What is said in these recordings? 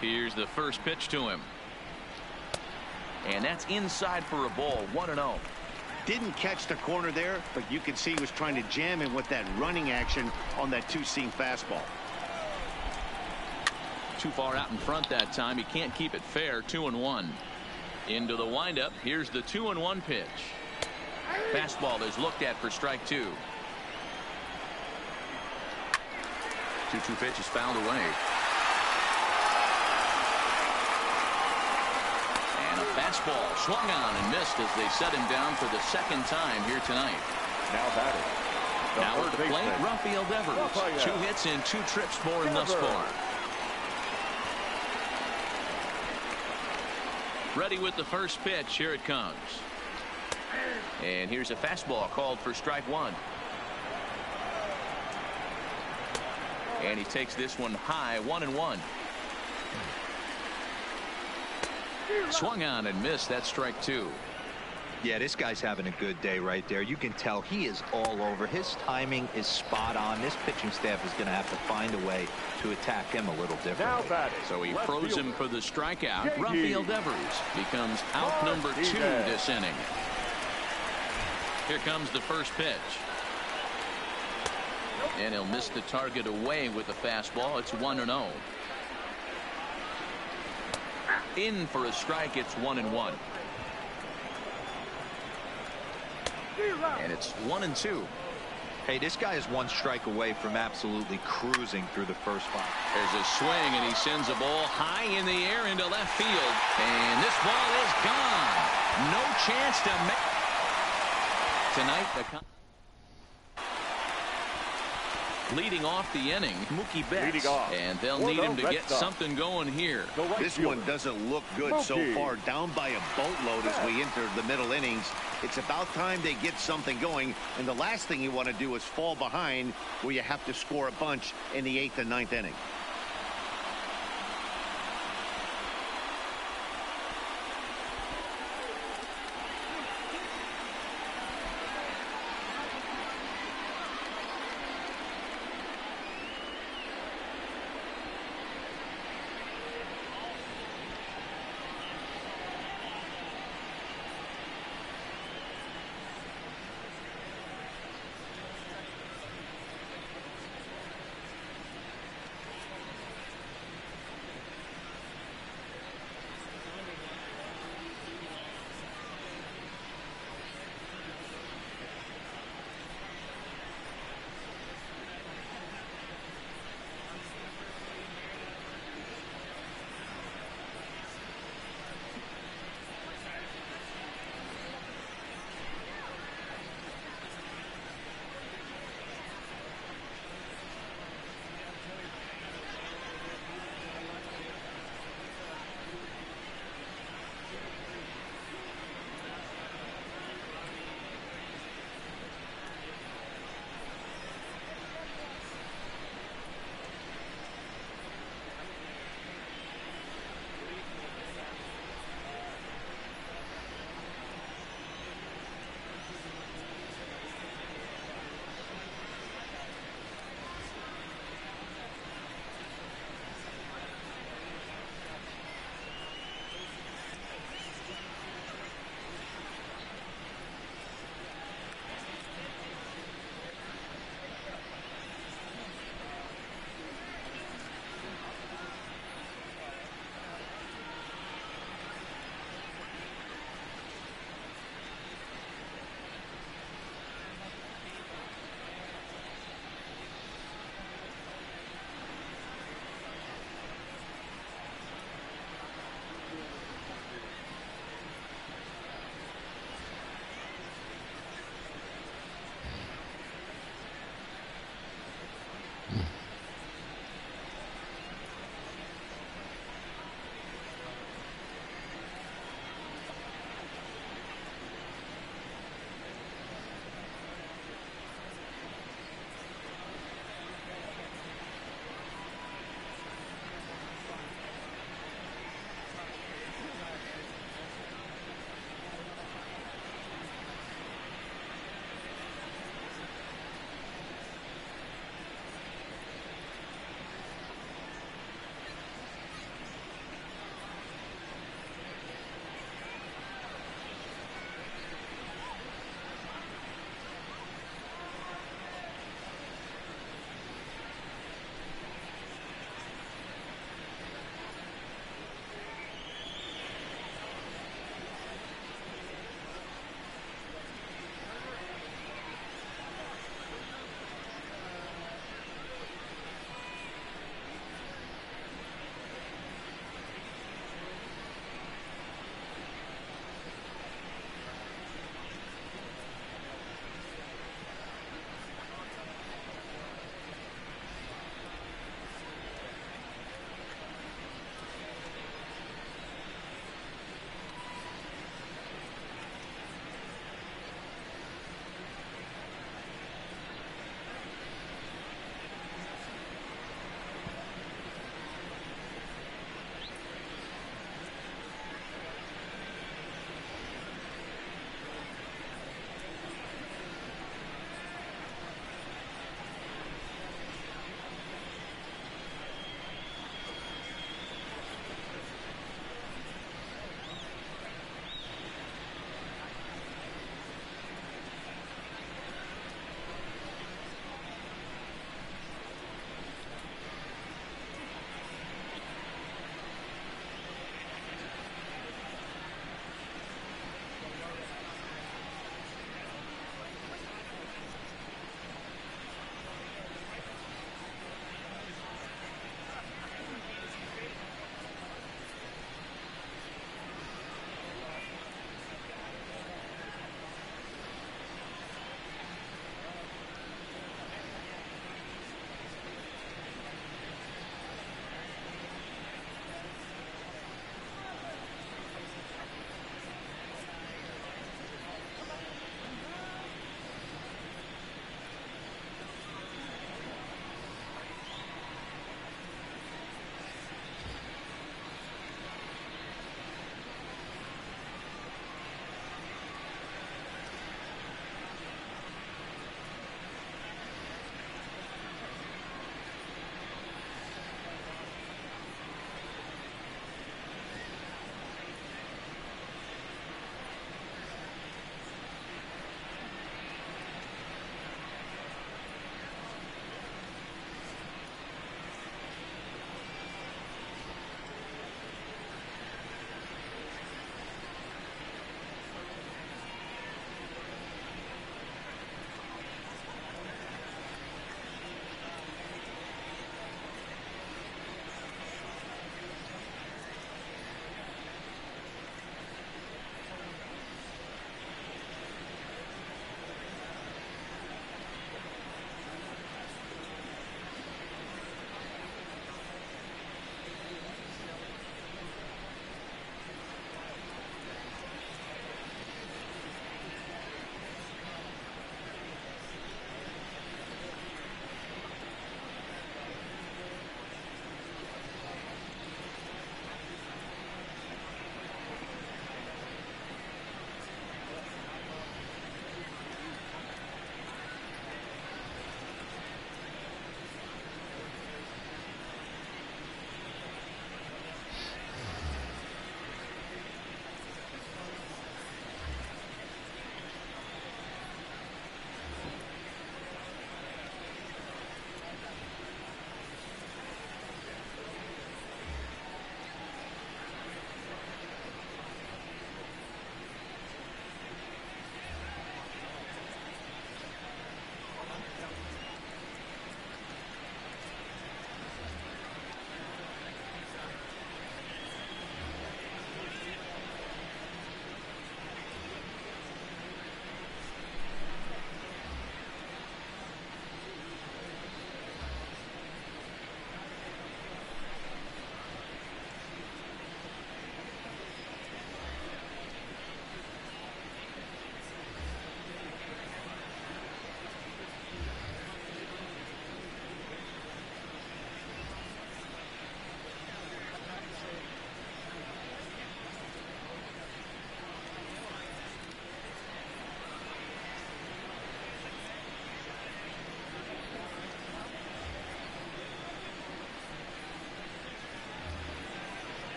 Here's the first pitch to him. And that's inside for a ball. 1-0. Didn't catch the corner there, but you could see he was trying to jam him with that running action on that two-seam fastball. Too far out in front that time. He can't keep it fair. 2-1. Into the windup. Here's the 2-1 pitch. Fastball is looked at for strike 2. 2-2 pitch is fouled away. And a fastball swung on and missed as they set him down for the second time here tonight. Now batting. Now we're to play Rafael Devers. 2 hits and 2 trips for him thus far. Ready with the first pitch. Here it comes. And here's a fastball called for strike 1. And he takes this one high. 1-1. Swung on and missed. That's strike 2. Yeah, this guy's having a good day right there. You can tell he is all over. His timing is spot on. This pitching staff is going to have to find a way to attack him a little differently. So he froze him for the strikeout. Rafael Devers becomes out number 2 this inning. Here comes the first pitch. And he'll miss the target away with the fastball. It's 1-0. In for a strike. It's 1-1. And it's 1-2. Hey, this guy is 1 strike away from absolutely cruising through the first 5. There's a swing, and he sends a ball high in the air into left field. And this ball is gone. No chance to make tonight. Leading off the inning, Mookie Betts, and they'll need him to get something going here. This one doesn't look good so far. Down by a boatload as we enter the middle innings. It's about time they get something going, and the last thing you want to do is fall behind where you have to score a bunch in the 8th and 9th inning.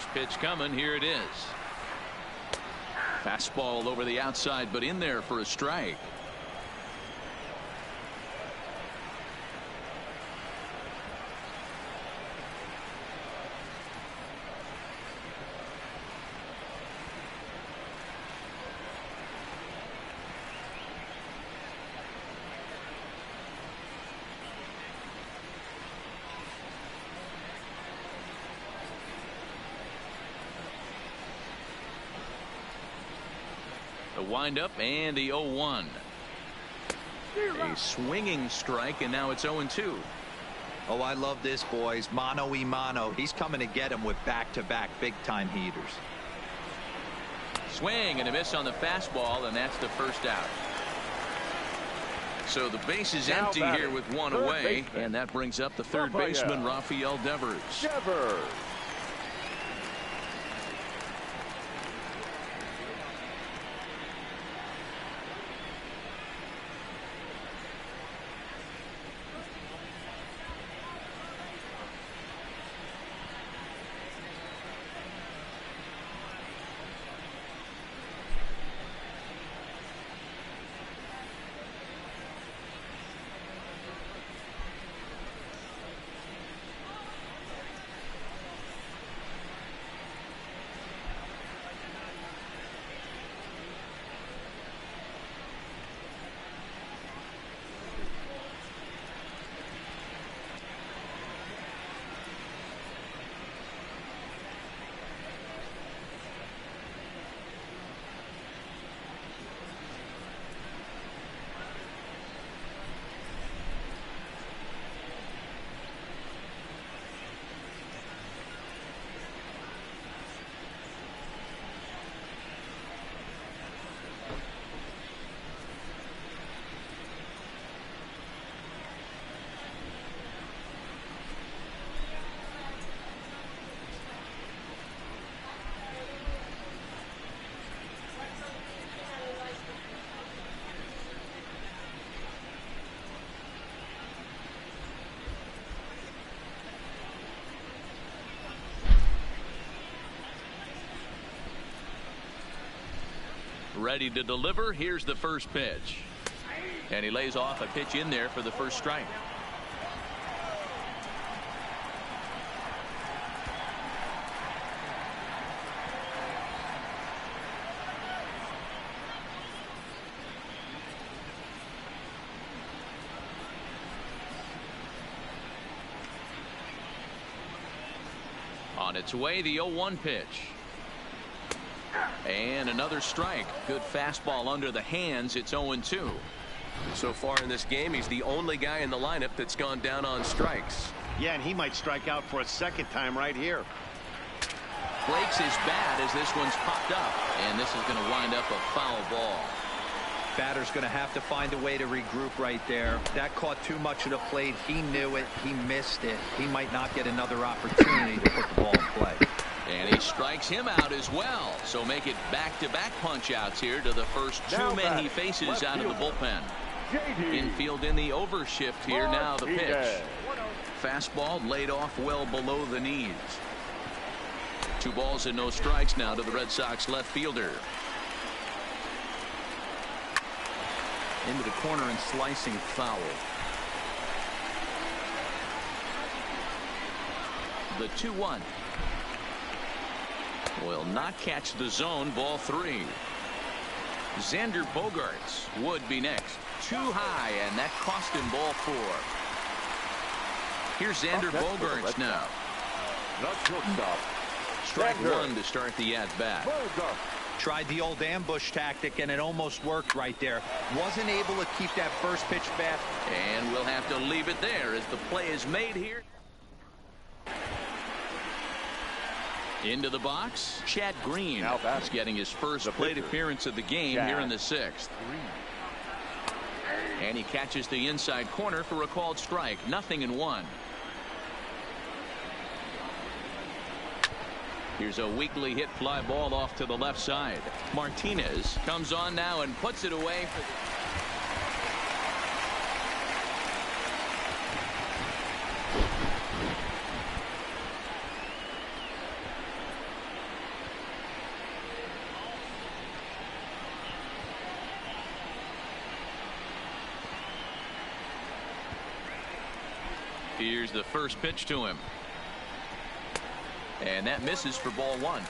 First pitch coming. Here it is. Fastball over the outside, but in there for a strike. The windup and the 0-1. A swinging strike, and now it's 0-2. Oh, I love this, boys. Mano y mano. He's coming to get him with back-to-back big-time heaters. Swing and a miss on the fastball, and that's the first out. So the base is empty here with one away, and that brings up the third baseman, Rafael Devers. Ready to deliver. Here's the first pitch. And he lays off a pitch in there for the first strike. On its way, the 0-1 pitch. And another strike. Good fastball under the hands. It's 0-2. So far in this game, he's the only guy in the lineup that's gone down on strikes. Yeah, and he might strike out for a second time right here. Breaks his bat as this one's popped up. And this is going to wind up a foul ball. Batter's going to have to find a way to regroup right there. That caught too much of the plate. He knew it. He missed it. He might not get another opportunity to put the ball in play. And he strikes him out as well. So make it back-to-back punch-outs here to the first two men he faces out of the bullpen. Infield in the overshift here. Now the pitch. Fastball laid off well below the knees. 2 balls and no strikes now to the Red Sox left fielder. Into the corner and slicing foul. The 2-1. Will not catch the zone. Ball 3. Xander Bogaerts would be next. Too high, and that cost him ball 4. Here's Xander Bogaerts now. Strike 1 to start the at-bat. Tried the old ambush tactic, and it almost worked right there. Wasn't able to keep that first pitch bat. And we'll have to leave it there as the play is made here. Into the box, Chad Green is getting his first plate appearance of the game here in the 6th. And he catches the inside corner for a called strike. 0-1. Here's a weakly hit fly ball off to the left side. Martinez comes on now and puts it away for the Here's the first pitch to him. And that misses for ball one.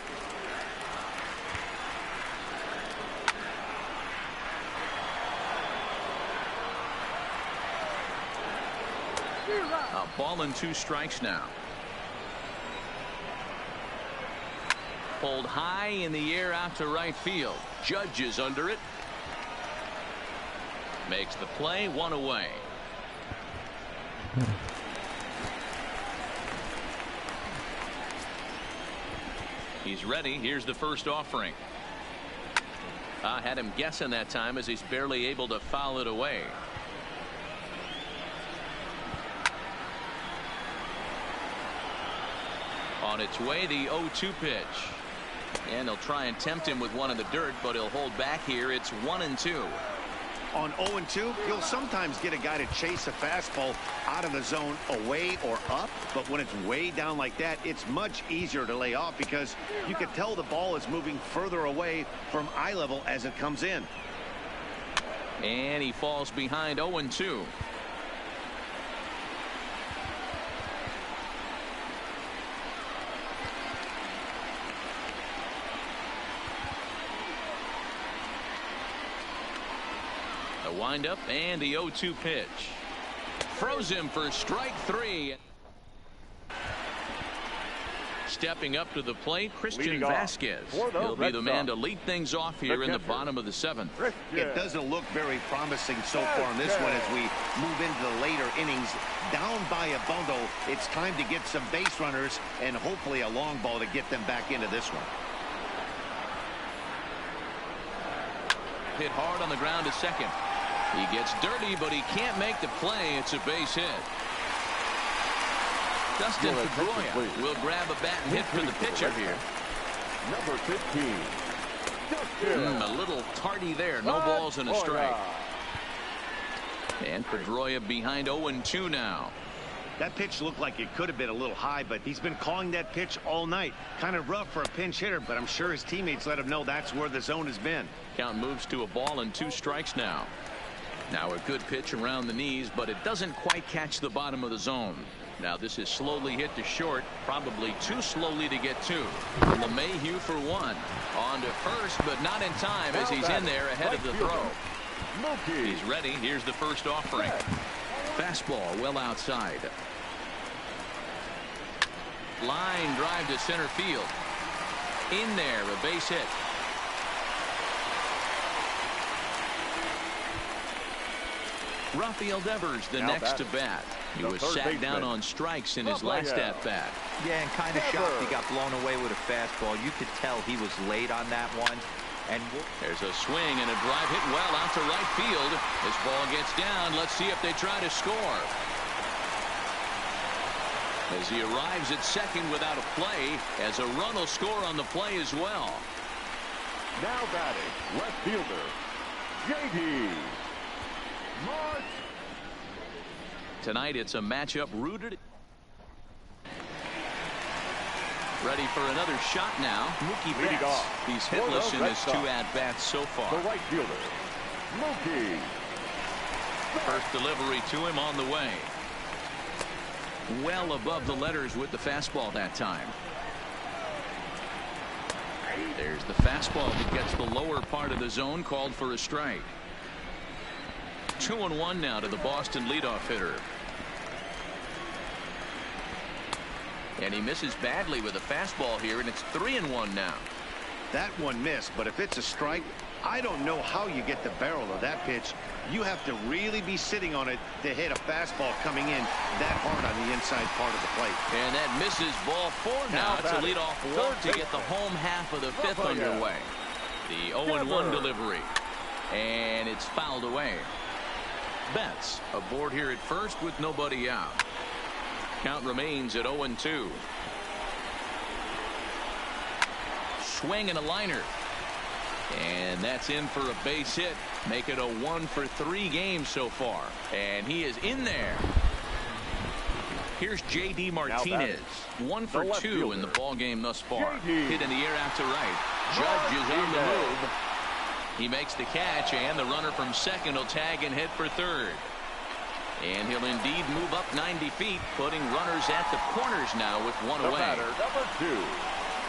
A ball and 2 strikes now. Pulled high in the air out to right field. Judge is under it. Makes the play, 1 away. He's ready. Here's the first offering. I had him guessing that time as he's barely able to foul it away. On its way, the 0-2 pitch. And they'll try and tempt him with one in the dirt, but he'll hold back here. It's 1-2. On 0-2, you'll sometimes get a guy to chase a fastball out of the zone away or up, but when it's way down like that, it's much easier to lay off because you can tell the ball is moving further away from eye level as it comes in. And he falls behind 0-2. Wind up and the 0-2 pitch. Froze him for strike 3. Stepping up to the plate, Christian Vasquez. He'll be the man to lead things off here in the bottom of the 7th. It doesn't look very promising so far in this one as we move into the later innings. Down by a bundle, it's time to get some base runners and hopefully a long ball to get them back into this one. Hit hard on the ground to second. He gets dirty, but he can't make the play. It's a base hit. Dustin Pedroia will grab a bat and hit for the pitcher here. Number 15. A little tardy there. No balls and a strike. And Pedroia behind 0-2 now. That pitch looked like it could have been a little high, but he's been calling that pitch all night. Kind of rough for a pinch hitter, but I'm sure his teammates let him know that's where the zone has been. Count moves to a ball and 2 strikes now. Now a good pitch around the knees, but it doesn't quite catch the bottom of the zone. Now this is slowly hit to short, probably too slowly to get to. LeMahieu for 1. On to first, but not in time as he's in there ahead of the throw. He's ready. Here's the first offering. Fastball well outside. Line drive to center field. In there, a base hit. Rafael Devers, the next to bat. He was sat down on strikes in his last at-bat. Yeah, and kind of shocked he got blown away with a fastball. You could tell he was late on that one. And there's a swing and a drive hit well out to right field. This ball gets down. Let's see if they try to score. As he arrives at second without a play, as a run will score on the play as well. Now batting, left fielder, J.D. March. Tonight it's a matchup rooted. Ready for another shot now. Mookie Betts. He's hitless in his 2 at-bats so far. The right fielder, Mookie. First delivery to him on the way. Well above the letters with the fastball that time. There's the fastball that gets the lower part of the zone, called for a strike. 2-1 now to the Boston leadoff hitter. And he misses badly with a fastball here, and it's 3-1 now. That one missed, but if it's a strike, I don't know how you get the barrel of that pitch. You have to really be sitting on it to hit a fastball coming in that hard on the inside part of the plate. And that misses ball 4 now to lead off walk to get the home half of the 5th underway. The 0-1 delivery. And it's fouled away. Betts aboard here at first with nobody out. Count remains at 0-2. Swing and a liner. And that's in for a base hit. Make it a 1-for-3 game so far. And he is in there. Here's J.D. Martinez. 1 for 2 in the ball game thus far. Hit in the air out to right. Judge is on the move. He makes the catch, and the runner from second will tag and hit for third. And he'll indeed move up 90 feet, putting runners at the corners now with one away. Batter, number 2.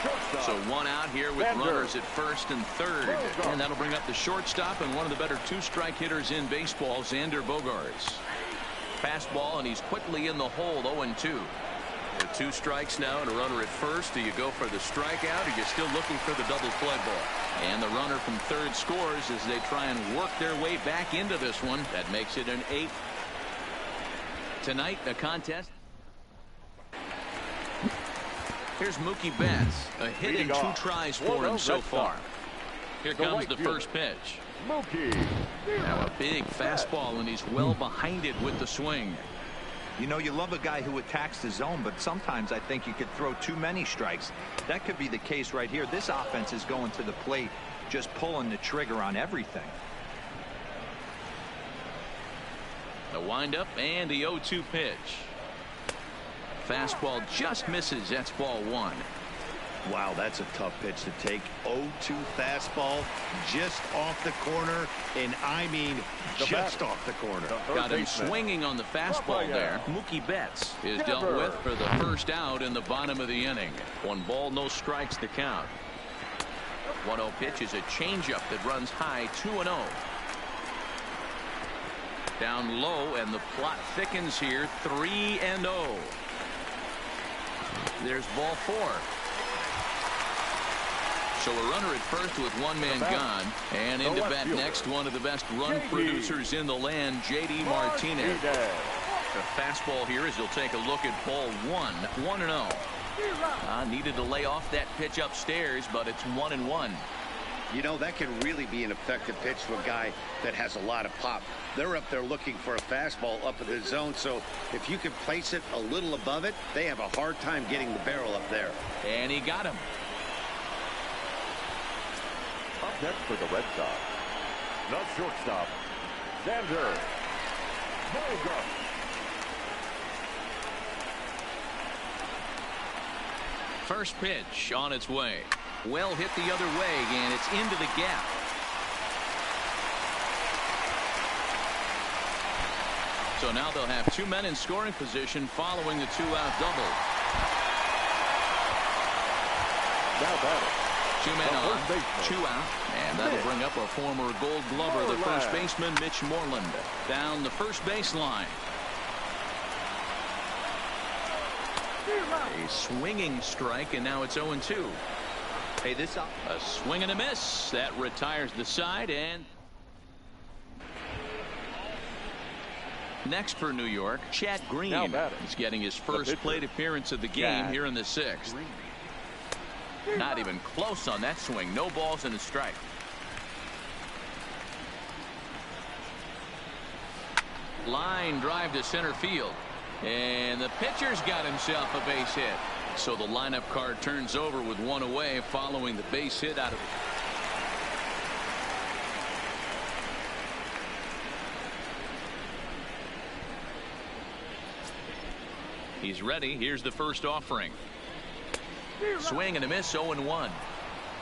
Shortstop. So one out here with Xander. runners at first and third. Bogarts. And that'll bring up the shortstop and one of the better two-strike hitters in baseball, Xander Bogarts. Fastball, and he's quickly in the hole, 0-2. With 2 strikes now and a runner at first, do you go for the strikeout, or are you still looking for the double play ball? And the runner from third scores as they try and work their way back into this one. That makes it an 8. Tonight, a contest. Here's Mookie Betts. A hit in 2 tries for him so far. Here comes the first pitch. Mookie. Now a big fastball, and he's well behind it with the swing. You know, you love a guy who attacks the zone, but sometimes I think you could throw too many strikes. That could be the case right here. This offense is going to the plate, just pulling the trigger on everything. The windup and the 0-2 pitch. Fastball just misses. That's ball 1. Wow, that's a tough pitch to take. 0-2 fastball just off the corner, and I mean just off the corner. Got him swinging on the fastball there. Mookie Betts is dealt with for the first out in the bottom of the inning. 1 ball, no strikes to count. 1-0 pitch is a changeup that runs high, 2-0. Down low, and the plot thickens here, 3-0. There's ball 4. So a runner at first with 1 man gone, and into bat next, one of the best run producers in the land, J.D. Martinez. The fastball here as he'll take a look at ball 1, 1-0. Needed to lay off that pitch upstairs, but it's 1-1. You know, that can really be an effective pitch to a guy that has a lot of pop. They're up there looking for a fastball up in the zone, so if you can place it a little above it, they have a hard time getting the barrel up there. And he got him. Up next for the Red Sox, the shortstop, Xander Bogarts. First pitch on its way. Well hit the other way, and it's into the gap. So now they'll have 2 men in scoring position following the 2-out double. Now batting. 2 men on, 2 out, and that'll bring up a former Gold Glover, the first baseman, Mitch Moreland, down the first baseline. A swinging strike, and now it's 0-2. Hey, this a swing and a miss that retires the side. And next for New York, Chad Green is getting his first plate appearance of the game here in the 6th. Not even close on that swing. No balls and a strike. Line drive to center field, and the pitcher's got himself a base hit. So the lineup card turns over with 1 away following the base hit out of it. He's ready. Here's the first offering. Swing and a miss, 0-1.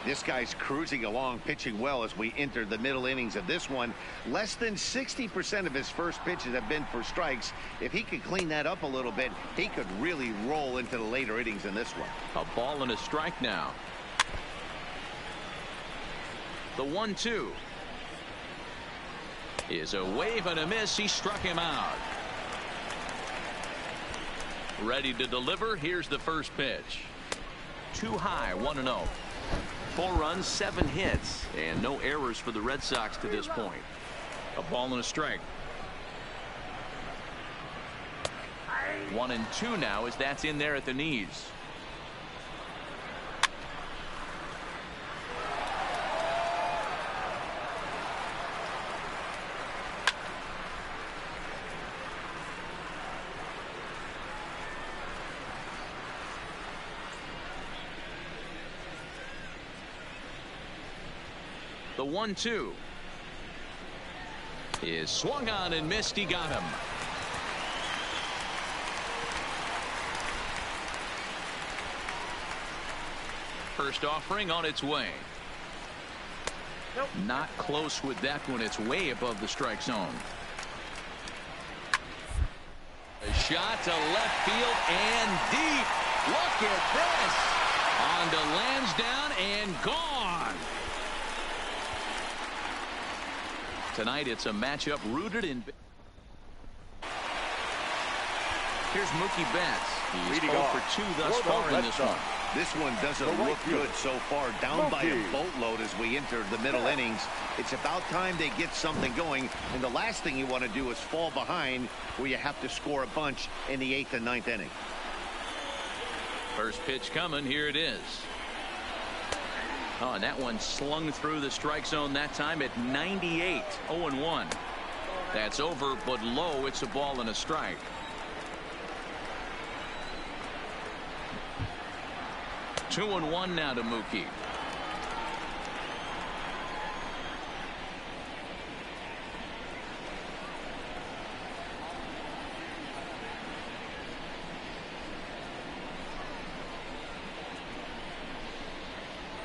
This guy's cruising along, pitching well as we enter the middle innings of this one. Less than 60% of his first pitches have been for strikes. If he could clean that up a little bit, he could really roll into the later innings in this one. A ball and a strike now. The 1-2 is a wave and a miss. He struck him out. Ready to deliver. Here's the first pitch. Too high, 1-0. 4 runs, 7 hits, and no errors for the Red Sox to this point. A ball and a strike. 1-2 now as that's in there at the knees. The 1-2 is swung on and missed. He got him. First offering on its way. Not close with that one. It's way above the strike zone. shot to left field and deep. Look at this. On to Lansdowne and gone. Tonight it's a matchup rooted in. Here's Mookie Betts. He's 0 for 2 thus far in this one. This one doesn't look good so far. Down by a boatload as we enter the middle innings. It's about time they get something going. And the last thing you want to do is fall behind where you have to score a bunch in the 8th and 9th inning. First pitch coming. Here it is. Oh, and that one slung through the strike zone that time at 98. 0-1. That's over, but low. It's a ball and a strike. Two and one now to Mookie.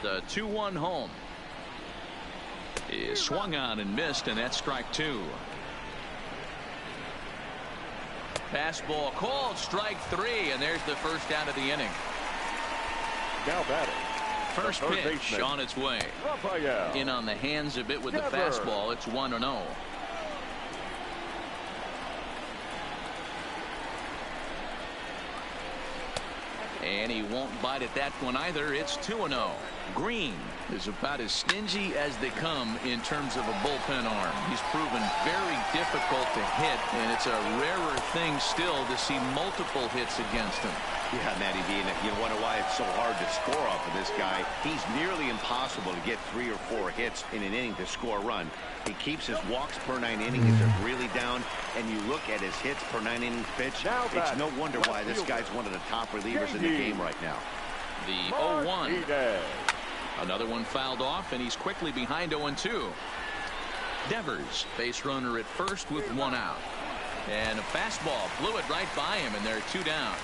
The 2-1 home is swung on and missed, and that's strike 2. Fastball called, strike 3, and there's the first out of the inning. Now batting. First pitch on its way. Raphael. In on the hands a bit with the fastball. It's 1-0. And he won't bite at that one either. It's 2-0. Green is about as stingy as they come in terms of a bullpen arm. He's proven very difficult to hit, and it's a rarer thing still to see multiple hits against him. Yeah, Matty V, and you wonder why it's so hard to score off of this guy. He's nearly impossible to get 3 or 4 hits in an inning to score a run. He keeps his walks per 9 innings really down, and you look at his hits per 9 innings pitch. It's no wonder why this guy's one of the top relievers in the game right now. The 0-1. Another one fouled off, and he's quickly behind 0-2. Devers, base runner at first with 1 out. And a fastball blew it right by him, and they're 2 down.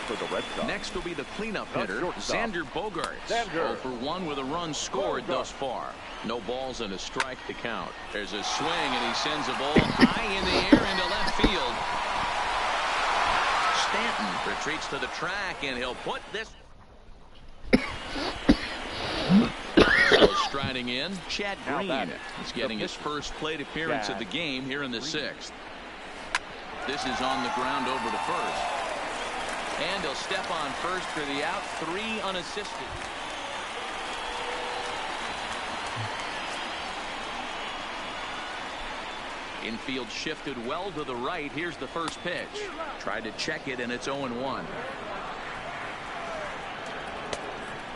For the Red Sox. Next will be the cleanup hitter, Xander Bogaerts. 0 for 1 with a run scored thus far. No balls and a strike to count. There's a swing, and he sends a ball high in the air into left field. Stanton retreats to the track, and he'll put this. So striding in, Chad Green is getting his first plate appearance of the game here in the 6th. This is on the ground over to first. And he'll step on first for the out. 3 unassisted. Infield shifted well to the right. Here's the first pitch. Tried to check it, and it's 0-1.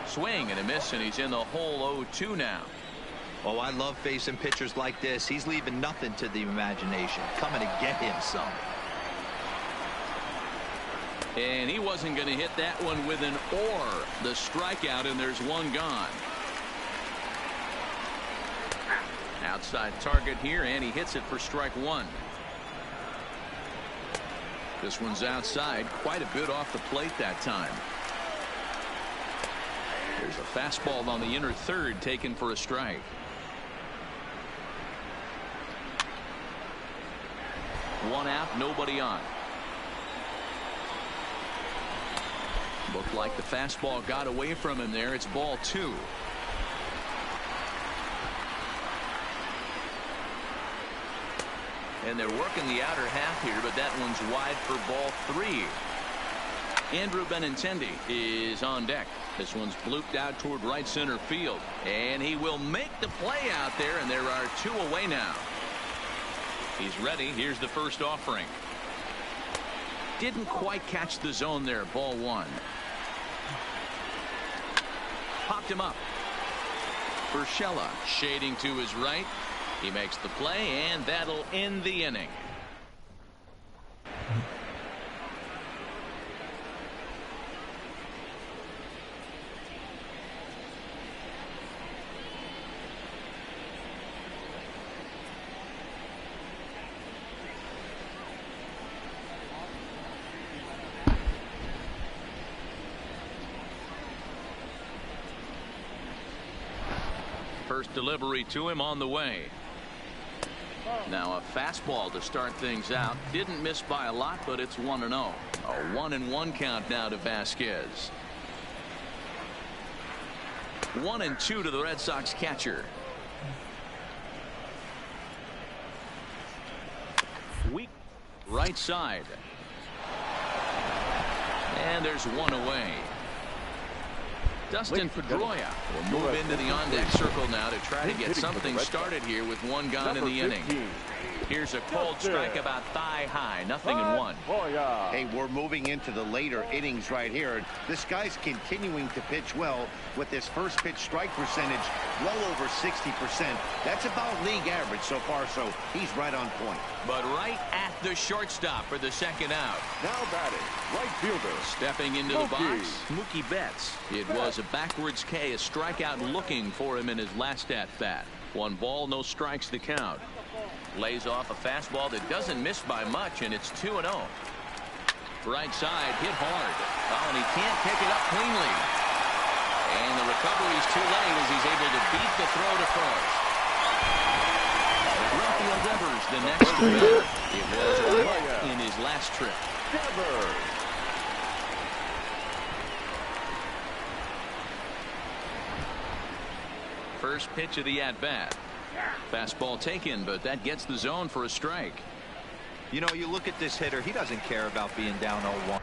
Swing and a miss, and he's in the hole. 0-2 now. Oh, I love facing pitchers like this. He's leaving nothing to the imagination. Coming to get him some. And he wasn't going to hit that one with an or. The strikeout, and there's 1 gone. Outside target here, and he hits it for strike 1. This one's outside, quite a bit off the plate that time. There's a fastball on the inner third taken for a strike. One out, nobody on. Looked like the fastball got away from him there. It's ball 2. And they're working the outer half here, but that one's wide for ball 3. Andrew Benintendi is on deck. This one's blooped out toward right center field. And he will make the play out there, and there are 2 away now. He's ready. Here's the first offering. Didn't quite catch the zone there. Ball 1. Popped him up. Urshela shading to his right. He makes the play, and that'll end the inning. First delivery to him on the way. Now a fastball to start things out. Didn't miss by a lot, but it's 1-0. A 1-1 count now to Vasquez. 1-2 to the Red Sox catcher. Weak right side. And there's one away. Dustin Pedroia will move into the on-deck circle now to try to get something started here with one gone in the inning. Here's a cold strike about thigh high, 0-1. Hey, we're moving into the later innings right here. This guy's continuing to pitch well with his first pitch strike percentage well over 60%. That's about league average so far, so he's right on point. But right at the shortstop for the second out. Now batting, right fielder. Stepping into the box, Mookie Betts. It was a backwards K, a strikeout looking for him in his last at-bat. 1 ball, no strikes to count. Lays off a fastball that doesn't miss by much, and it's 2-0. Right side, hit hard. Oh, and he can't pick it up cleanly. And the recovery's too late as he's able to beat the throw to first. Rafael Devers, the next batter. It was a walk in his last trip. Devers. First pitch of the at-bat. Fastball taken, but that gets the zone for a strike. You know, you look at this hitter, he doesn't care about being down 0-1.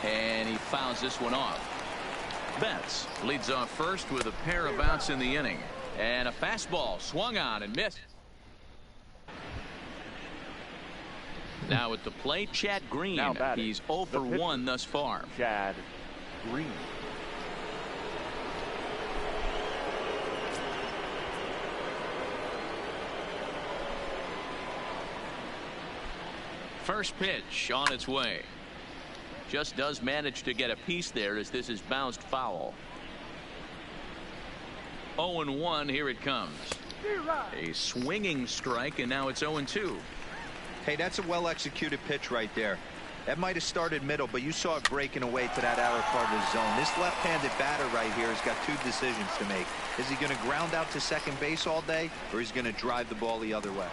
And he fouls this one off. Betts leads off first with a pair of outs in the inning. And a fastball swung on and missed. Now at the plate, Chad Green. He's 0 for 1 thus far. Chad Green. First pitch on its way. Just does manage to get a piece there as this is bounced foul. 0-1, here it comes. A swinging strike, and now it's 0-2. Hey, that's a well-executed pitch right there. That might have started middle, but you saw it breaking away to that outer part of the zone. This left-handed batter right here has got 2 decisions to make. Is he going to ground out to second base all day, or is he going to drive the ball the other way?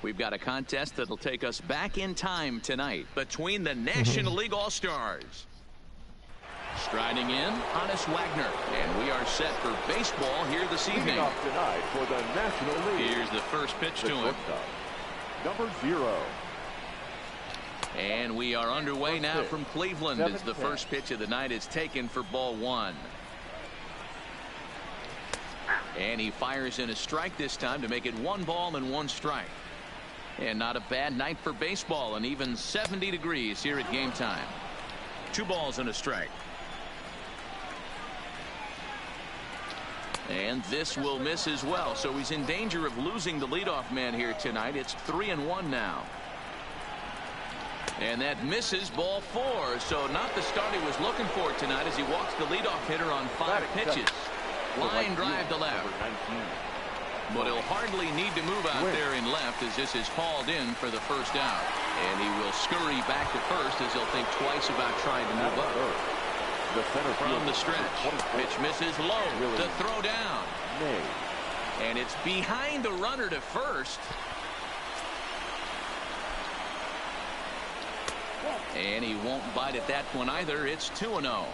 We've got a contest that'll take us back in time tonight between the National League All-Stars. Striding in, Hannes Wagner, and we are set for baseball here this evening. Off tonight for the National League. Here's the first pitch to him. Number 0. And we are underway now from Cleveland as the first pitch of the night is taken for ball 1. And he fires in a strike this time to make it 1 ball and 1 strike. And not a bad night for baseball, and even 70 degrees here at game time. 2 balls and a strike. And this will miss as well, so he's in danger of losing the leadoff man here tonight. It's 3-1 now. And that misses, ball 4. So not the start he was looking for tonight as he walks the leadoff hitter on 5 pitches. Line drive to left. But he'll hardly need to move out there in left as this is hauled in for the first out. And he will scurry back to first as he'll think twice about trying to move up. From the stretch. Pitch misses low. The throw down. And it's behind the runner to first. And he won't bite at that one either. It's 2-0.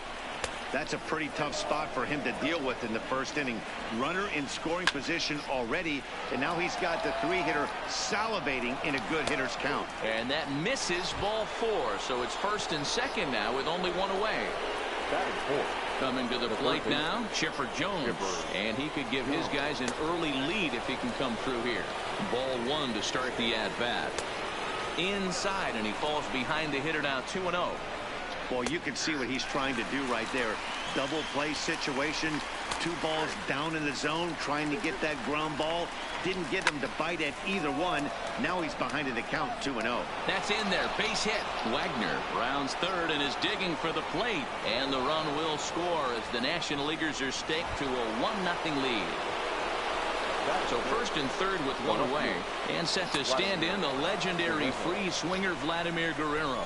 That's a pretty tough spot for him to deal with in the first inning. Runner in scoring position already, and now he's got the 3-hitter salivating in a good hitter's count. And that misses, ball 4. So it's first and second now with only 1 away. Coming to the plate now, Chipper Jones. And he could give his guys an early lead if he can come through here. Ball 1 to start the at-bat. Inside, and he falls behind the hitter now, 2-0. Well, you can see what he's trying to do right there. Double play situation. 2 balls down in the zone, trying to get that ground ball. Didn't get him to bite at either one. Now he's behind in the count, 2-0. That's in there. Base hit. Wagner rounds third and is digging for the plate. And the run will score as the National Leaguers are staked to a 1-0 lead. So first and third with 1 away. And set to stand in the legendary free swinger Vladimir Guerrero.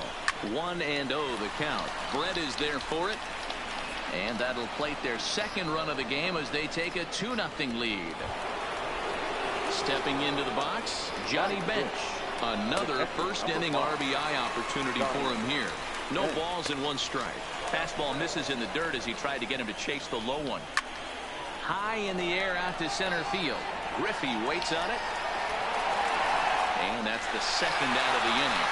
1-0 the count. Brett is there for it. And that'll plate their second run of the game as they take a 2-0 lead. Stepping into the box, Johnny Bench. Another first inning RBI opportunity for him here. No balls and 1 strike. Fastball misses in the dirt as he tried to get him to chase the low one. High in the air out to center field. Griffey waits on it. And that's the second out of the inning.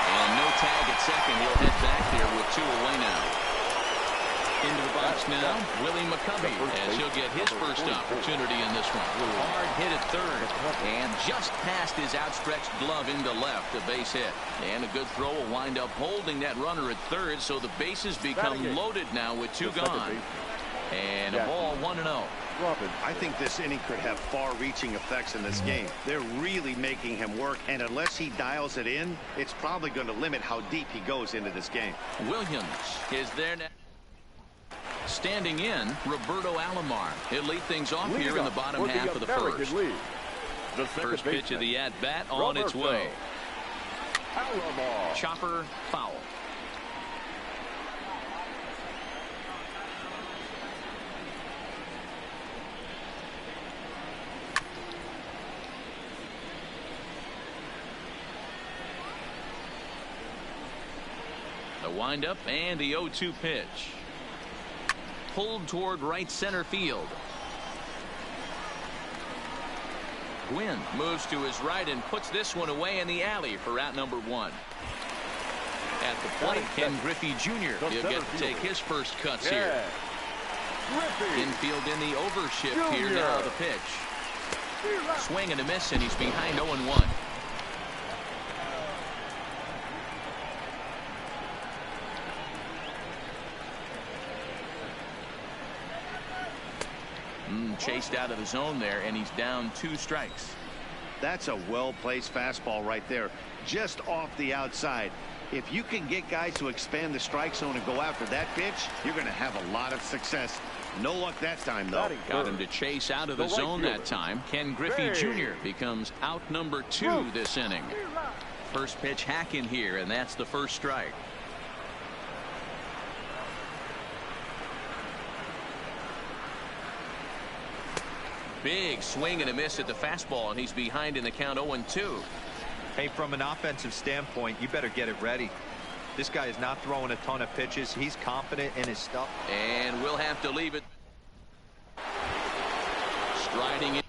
And no tag at second. He'll head back there with 2 away now. Into the box now, Willie McCovey, as he'll get his first opportunity in this one. Hard hit at third. And just past his outstretched glove into left, a base hit. And a good throw will wind up holding that runner at third, so the bases become loaded now with 2 gone. And a ball, 1-0. I think this inning could have far-reaching effects in this game. They're really making him work, and unless he dials it in, it's probably going to limit how deep he goes into this game. Williams is there now. Standing in, Roberto Alomar. He'll lead things off here in the bottom half of the first. First pitch of the at-bat on its way. Chopper foul. The windup and the 0-2 pitch. Pulled toward right center field. Gwynn moves to his right and puts this one away in the alley for out number 1. At the plate, Ken Griffey Jr. He'll get to take his first cuts here. Infield in the overshift here now. The pitch. Swing and a miss, and he's behind 0-1. Chased out of the zone there, and he's down 2 strikes. That's a well-placed fastball right there, just off the outside. If you can get guys to expand the strike zone and go after that pitch, you're going to have a lot of success. No luck that time, though. Got him to chase out of the zone that time. Ken Griffey Jr. becomes out number 2 this inning. First pitch hack in here, and that's the first strike. Big swing and a miss at the fastball, and he's behind in the count 0-2. Hey, from an offensive standpoint, you better get it ready. This guy is not throwing a ton of pitches. He's confident in his stuff. And we'll have to leave it. Striding in.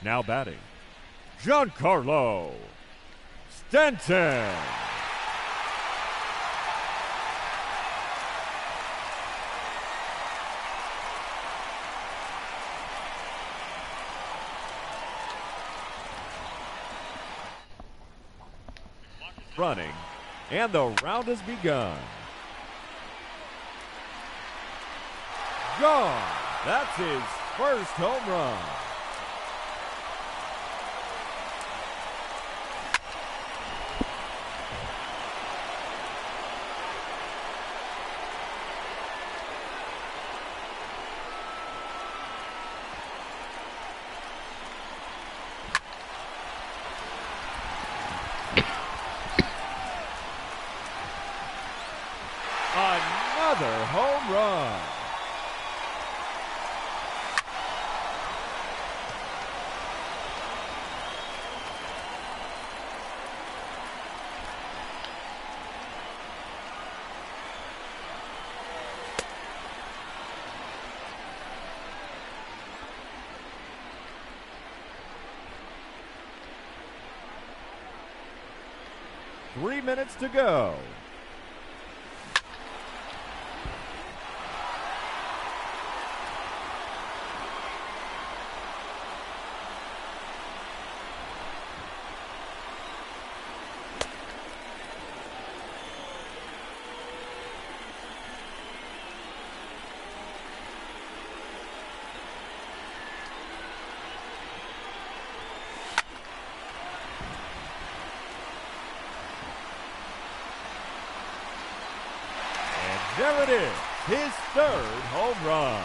Now batting, Giancarlo Stanton. Running, and the round has begun. Gone. That's his first home run. Another home run. Three minutes to go. There it is, his third home run.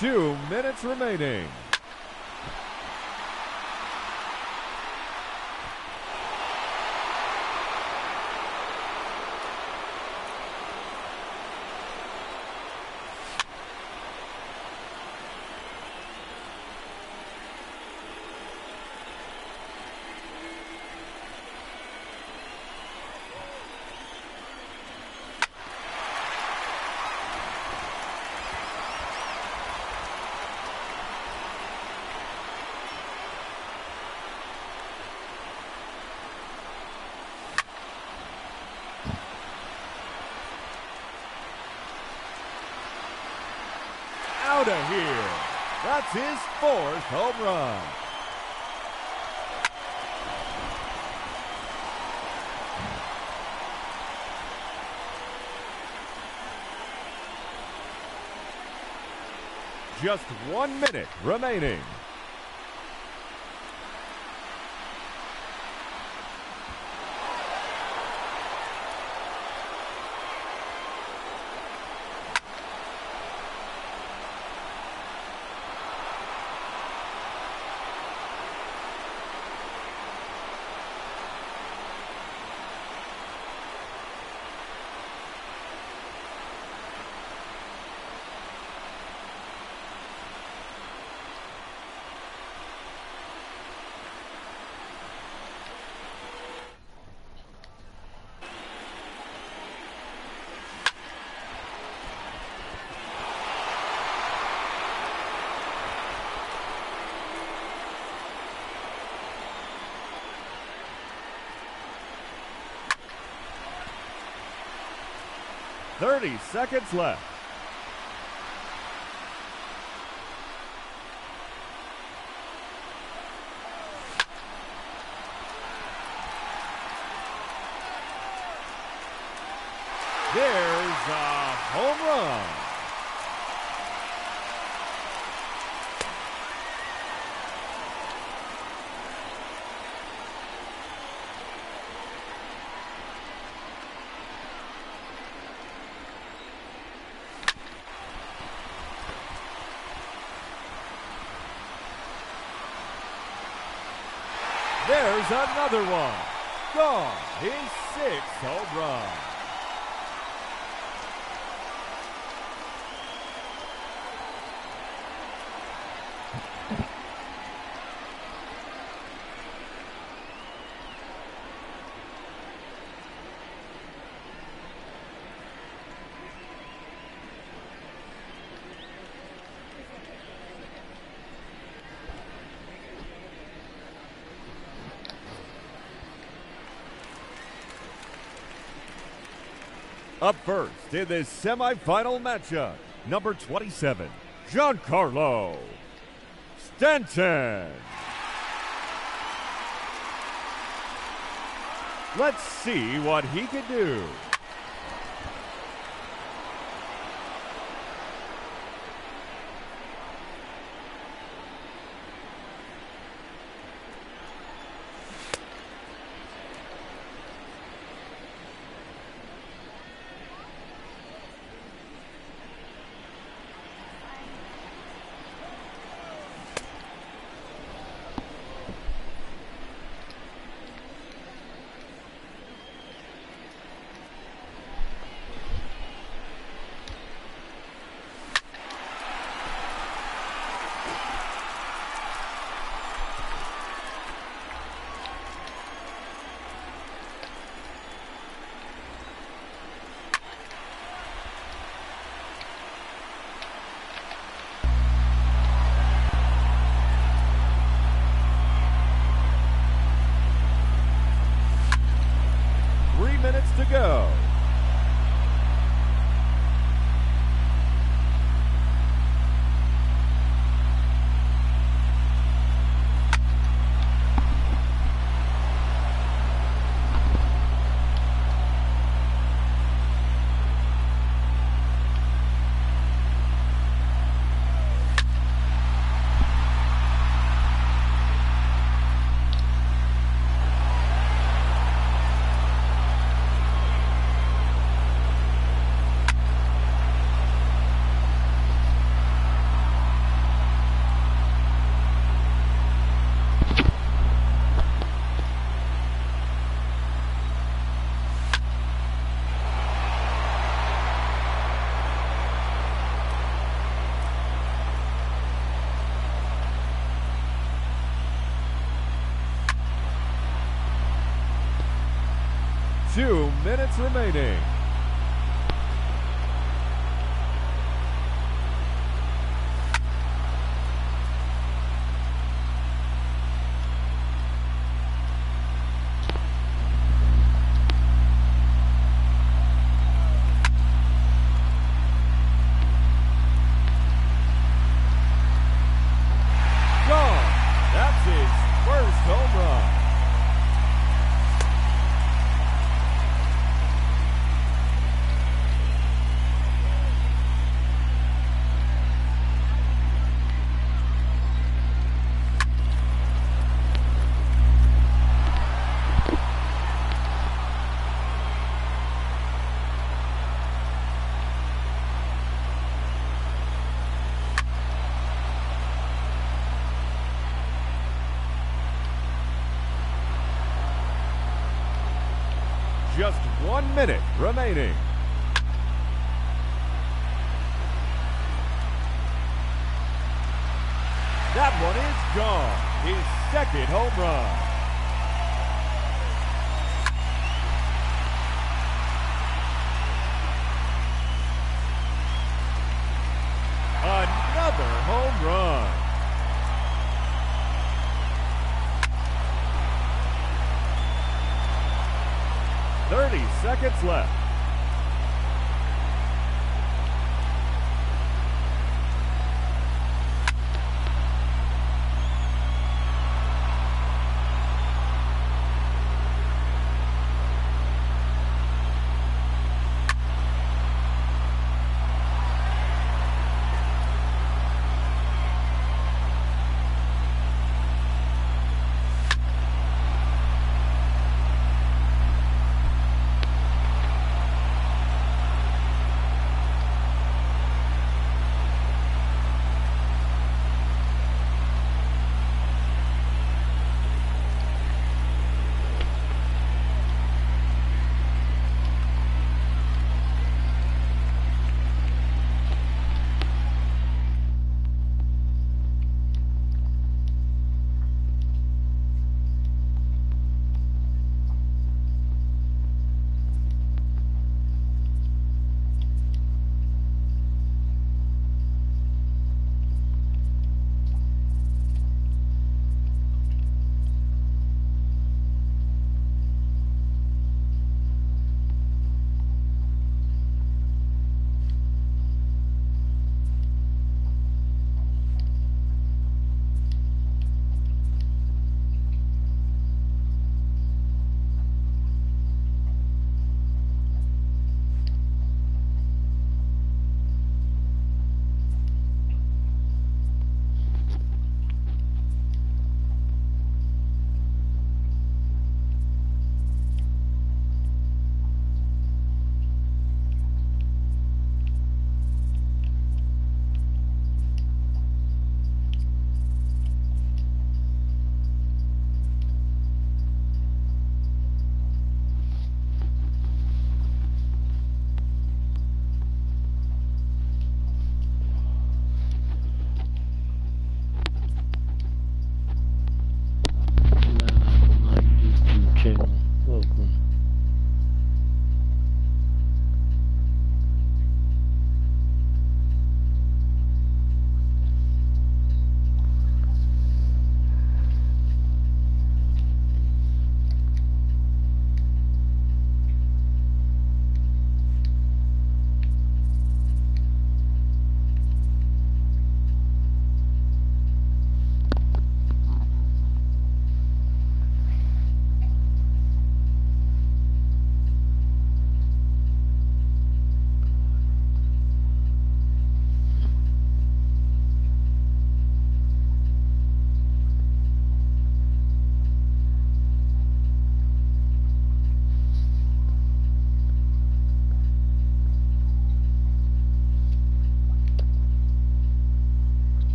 Two minutes remaining. Out of here. That's his fourth home run. Just 1 minute remaining. .30 seconds left. There's a home run. There's another one. Gone. His sixth home run. Up first in this semifinal matchup, number 27, Giancarlo Stanton. Let's see what he can do. To go. Two minutes remaining. Gone. That's his first home run. Just 1 minute remaining. That one is gone. His second home run. Another home run. 30 seconds left.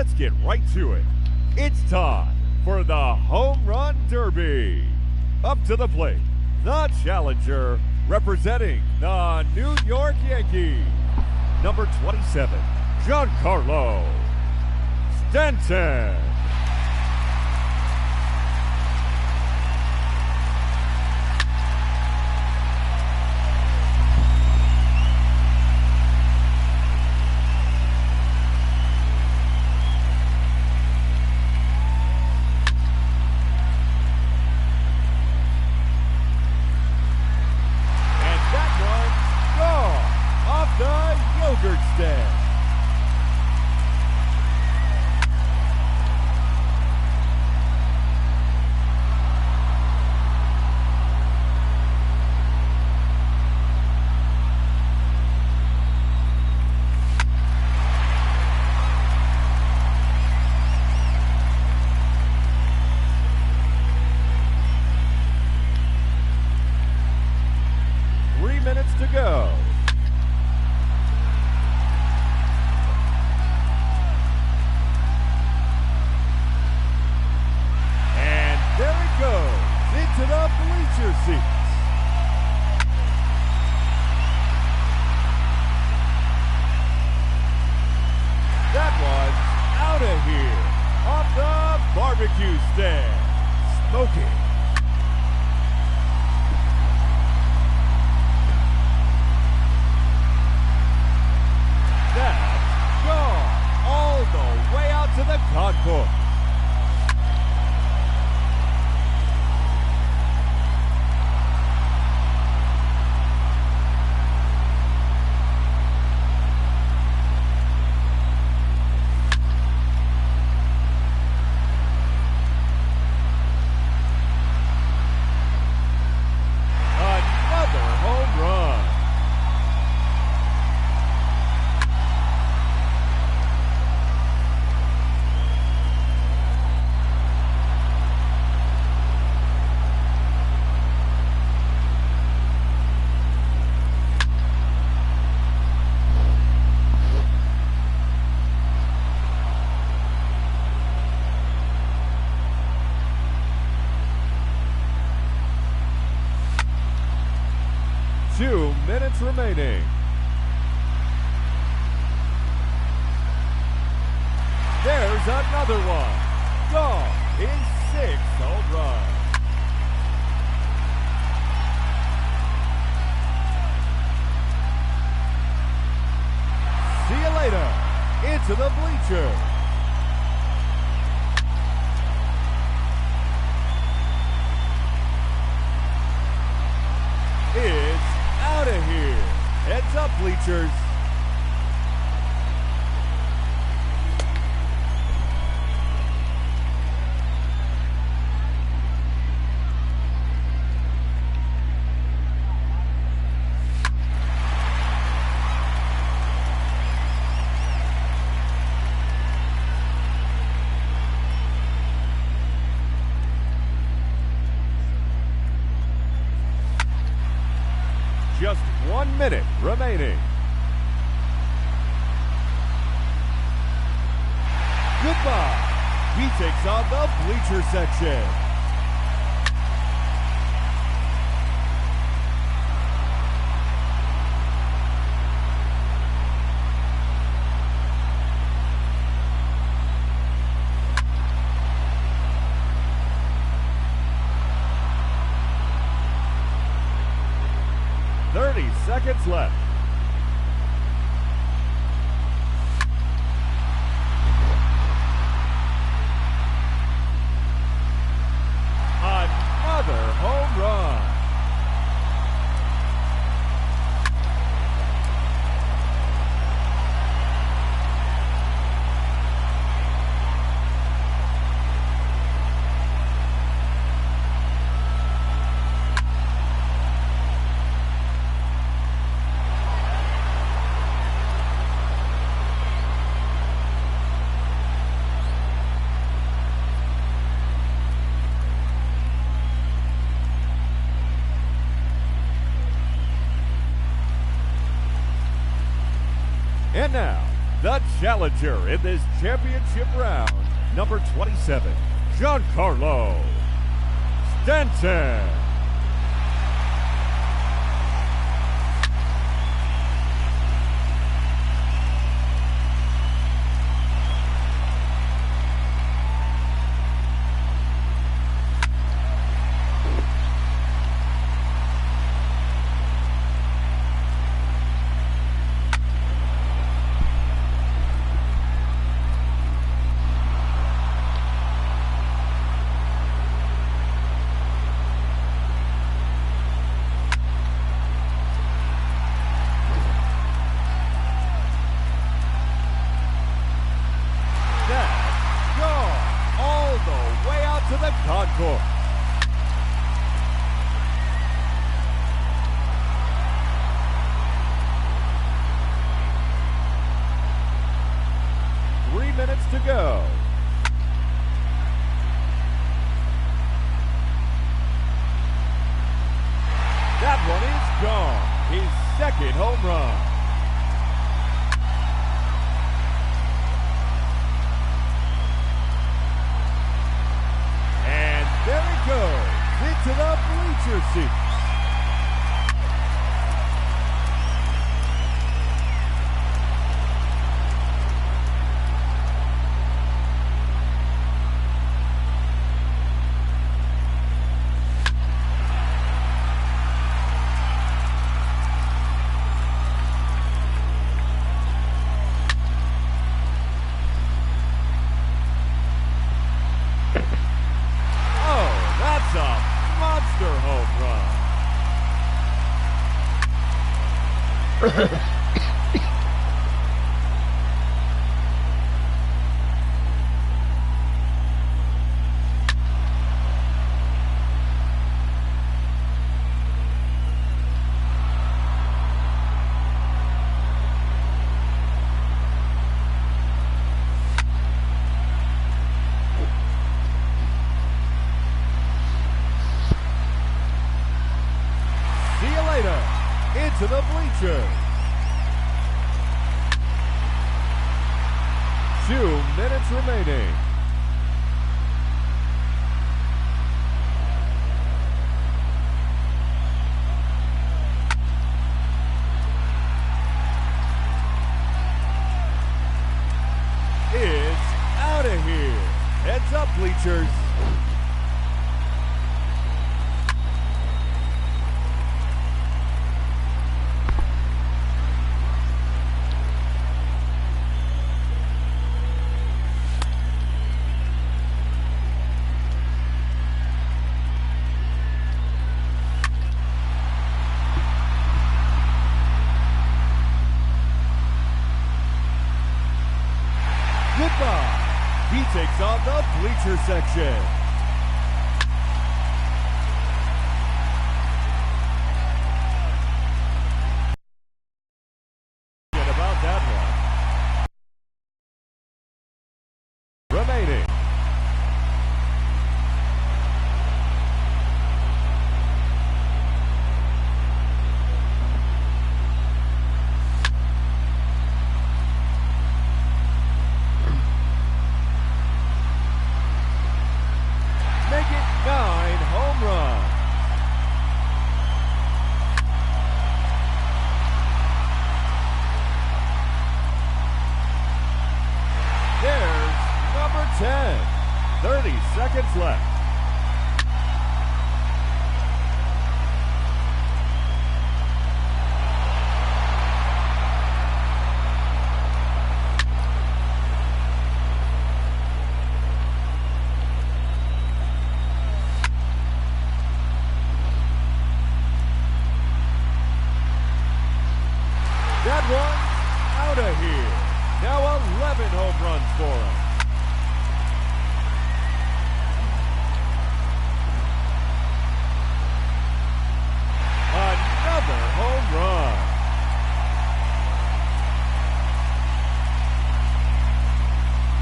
let's get right to it. It's time for the Home Run Derby. Up to the plate, the challenger representing the New York Yankees, number 27, Giancarlo Stanton. Stand. 3 minutes to go. To the bleacher seats. That one's out of here. Off the barbecue stand. Smoking. That's gone all the way out to the concourse. Minutes remaining. There's another one. Gone in 6 home runs. See you later. Into the bleachers. It's out of here. Heads up, bleachers. Just 1 minute remaining. Goodbye. He takes on the bleacher section. Seconds left. Another home run. And now, The challenger in this championship round, number 27, Giancarlo Stanton. To the concourse. Three minutes to go. That one is gone. His second home run. There he goes into the bleacher seats. Into the bleachers. 2 minutes remaining. It's out of here. Heads up, bleachers. Goodbye. He takes on the bleacher section. Forget about that one. Remaining. There's number 10. 30 seconds left. That one's out of here. Now 11 home runs for him. Another home run.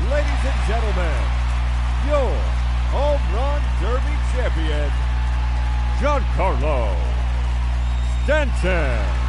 Ladies and gentlemen, your home run derby champion, Giancarlo Stanton.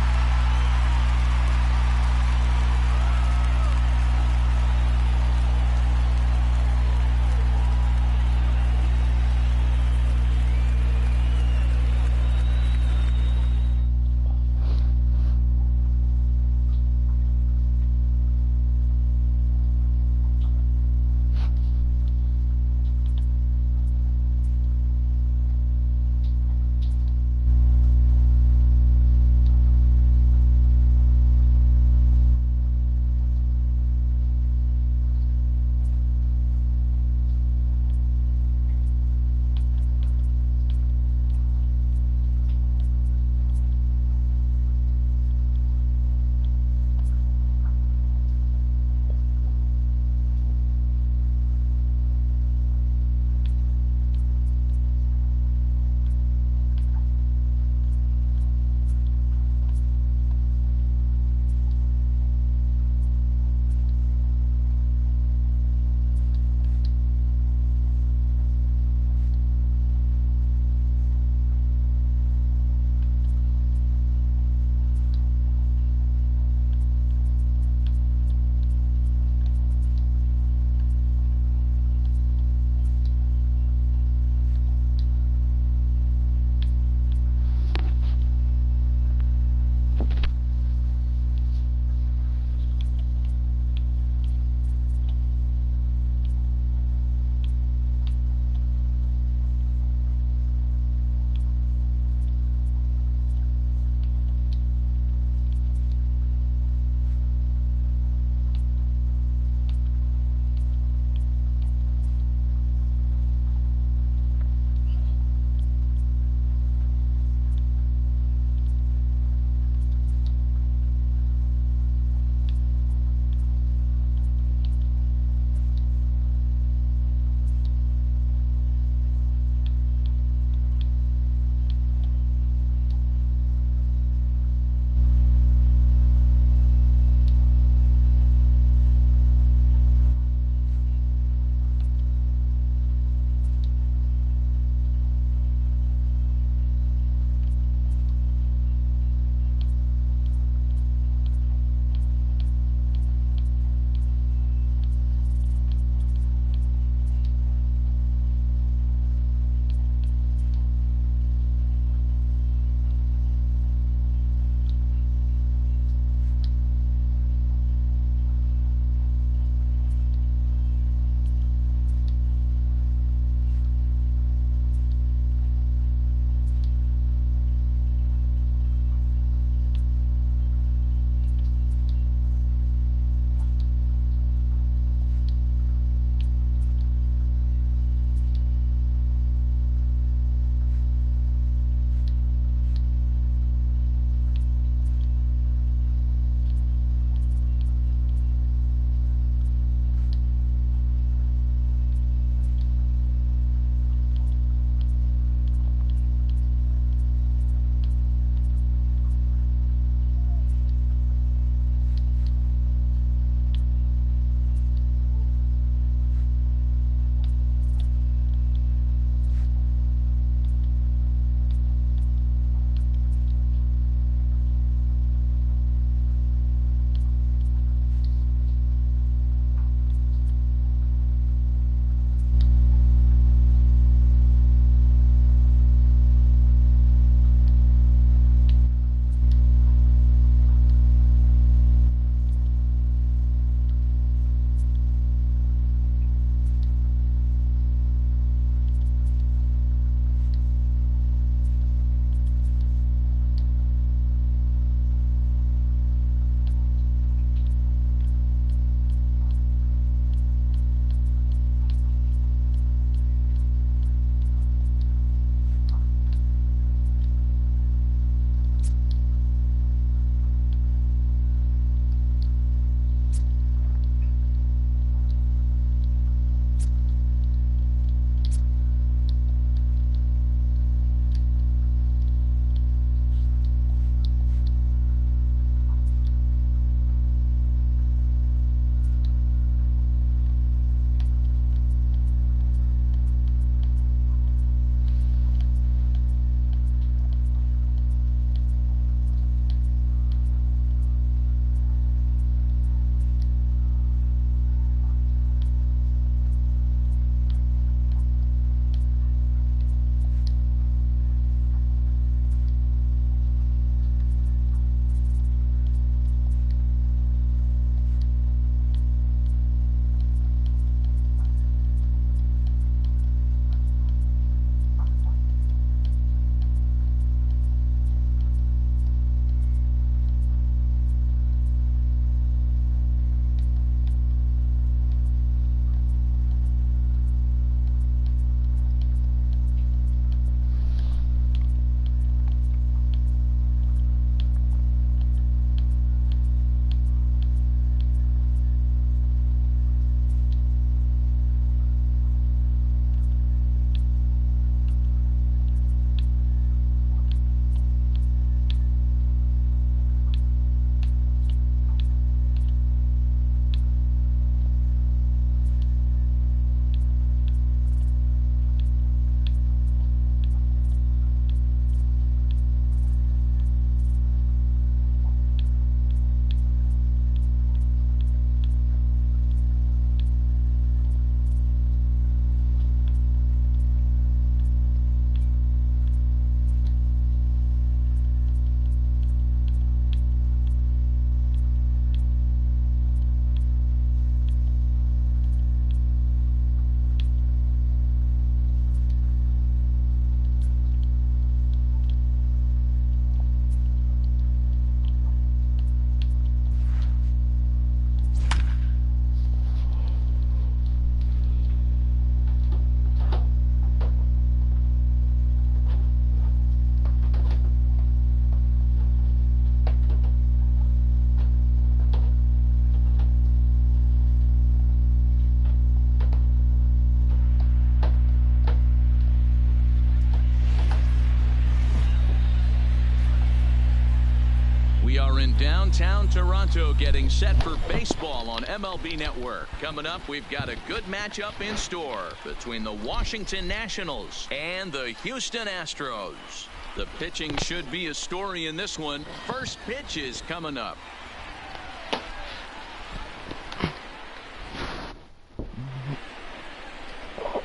We are in downtown Toronto getting set for baseball on MLB Network. Coming up, we've got a good matchup in store between the Washington Nationals and the Houston Astros. The pitching should be a story in this one. First pitch is coming up.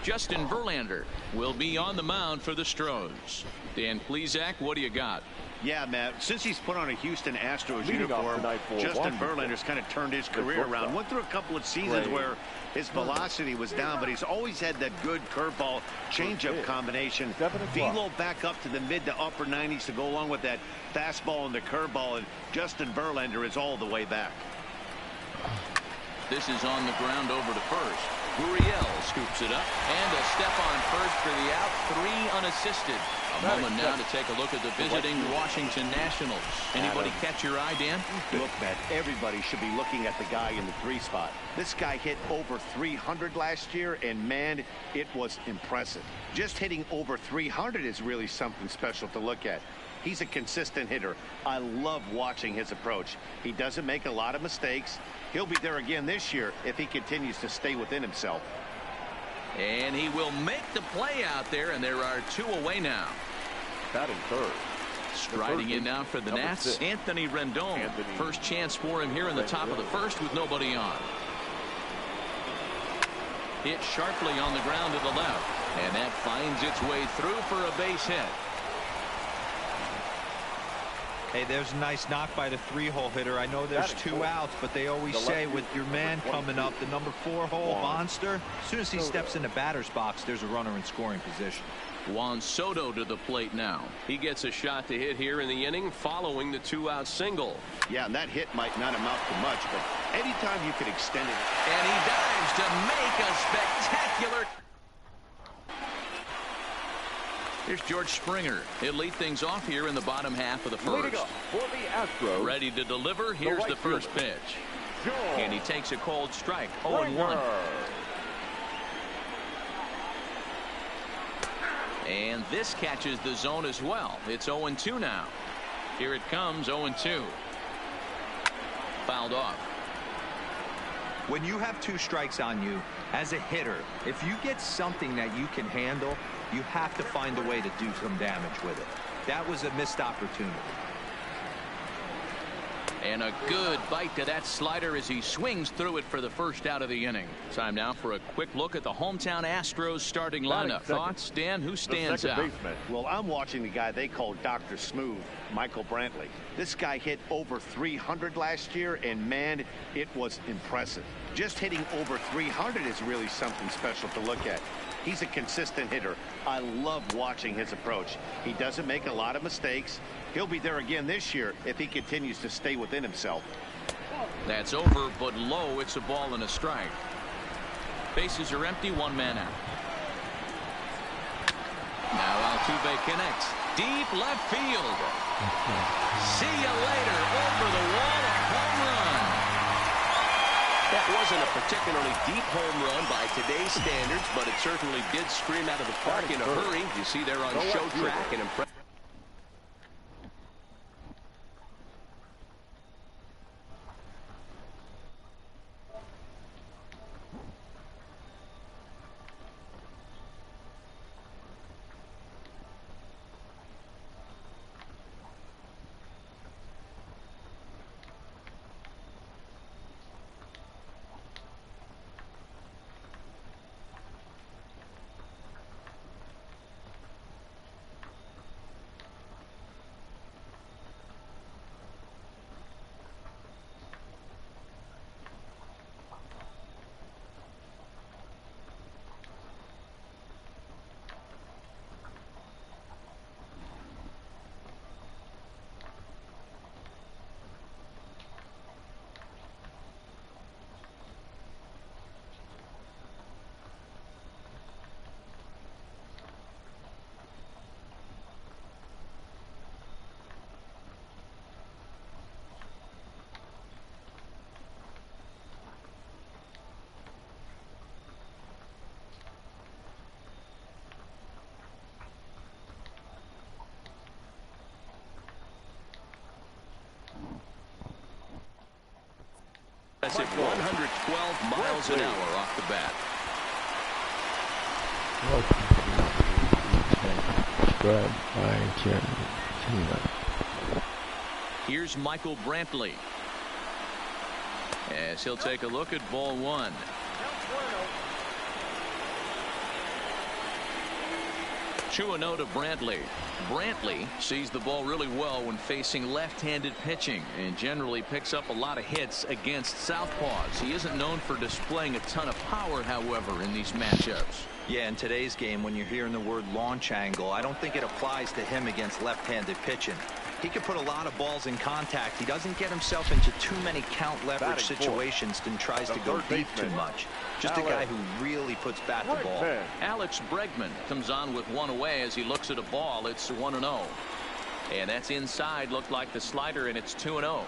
Justin Verlander will be on the mound for the Stros. Dan Plesac, what do you got? Yeah, Matt, since he's put on a Houston Astros uniform, Justin Verlander's kind of turned his career around. Went through a couple of seasons where his velocity was down, but he's always had that good curveball changeup combination. Velo back up to the mid to upper 90s to go along with that fastball and the curveball, and Justin Verlander is all the way back. This is on the ground over to first. Gurriel scoops it up, and a step on first for the out, 3 unassisted. A moment now to take a look at the visiting Washington Nationals. Anybody catch your eye, Dan? Look, Matt, everybody should be looking at the guy in the 3 spot. This guy hit over 300 last year, and man, it was impressive. Just hitting over 300 is really something special to look at. He's a consistent hitter. I love watching his approach. He doesn't make a lot of mistakes. He'll be there again this year if he continues to stay within himself. And he will make the play out there, and there are 2 away now. Batting third. Striding in now for the Nats, Anthony Rendon. First chance for him here in the top of the first with nobody on. Hit sharply on the ground to the left, and that finds its way through for a base hit. Hey, there's a nice knock by the 3-hole hitter. I know there's 2 outs, but they always say with your man coming up, the number 4-hole monster, as soon as he steps in the batter's box, there's a runner in scoring position. Juan Soto to the plate now. He gets a shot to hit here in the inning following the 2-out single. Yeah, and that hit might not amount to much, but anytime you can extend it. And he dives to make a spectacular. Here's George Springer. He'll lead things off here in the bottom half of the first. For the Astros, ready to deliver. Here's the first pitch. And he takes a cold strike. 0-1. And this catches the zone as well. It's 0-2 now. Here it comes, 0-2. Fouled off. When you have 2 strikes on you, as a hitter, if you get something that you can handle, you have to find a way to do some damage with it. That was a missed opportunity. And a good bite to that slider as he swings through it for the first out of the inning. Time now for a quick look at the hometown Astros starting lineup. Thoughts, Dan? Who stands out? Well, I'm watching the guy they call Dr. Smooth, Michael Brantley. This guy hit over 300 last year, and man, it was impressive. Just hitting over 300 is really something special to look at. He's a consistent hitter. I love watching his approach. He doesn't make a lot of mistakes. He'll be there again this year if he continues to stay within himself. That's over, but low. It's a ball and a strike. Bases are empty, 1 man out. Now Altuve connects. Deep left field. See you later. Over the wall, a home run. That wasn't a particularly deep home run by today's standards, but it certainly did scream out of the park in a hurry. You see there on show track and impressive. That's at 112 miles an hour off the bat. Here's Michael Brantley as he'll take a look at ball one. Two-0 to Brantley. Brantley sees the ball really well when facing left-handed pitching and generally picks up a lot of hits against southpaws. He isn't known for displaying a ton of power, however, in these matchups. Yeah, in today's game, when you're hearing the word launch angle, I don't think it applies to him against left-handed pitching. He can put a lot of balls in contact. He doesn't get himself into too many count leverage situations and tries to go deep too much. Just a guy who really puts bat to ball. Alex Bregman comes on with one away as he looks at a ball. It's 1-0. And that's inside. Looked like the slider, and it's 2-0.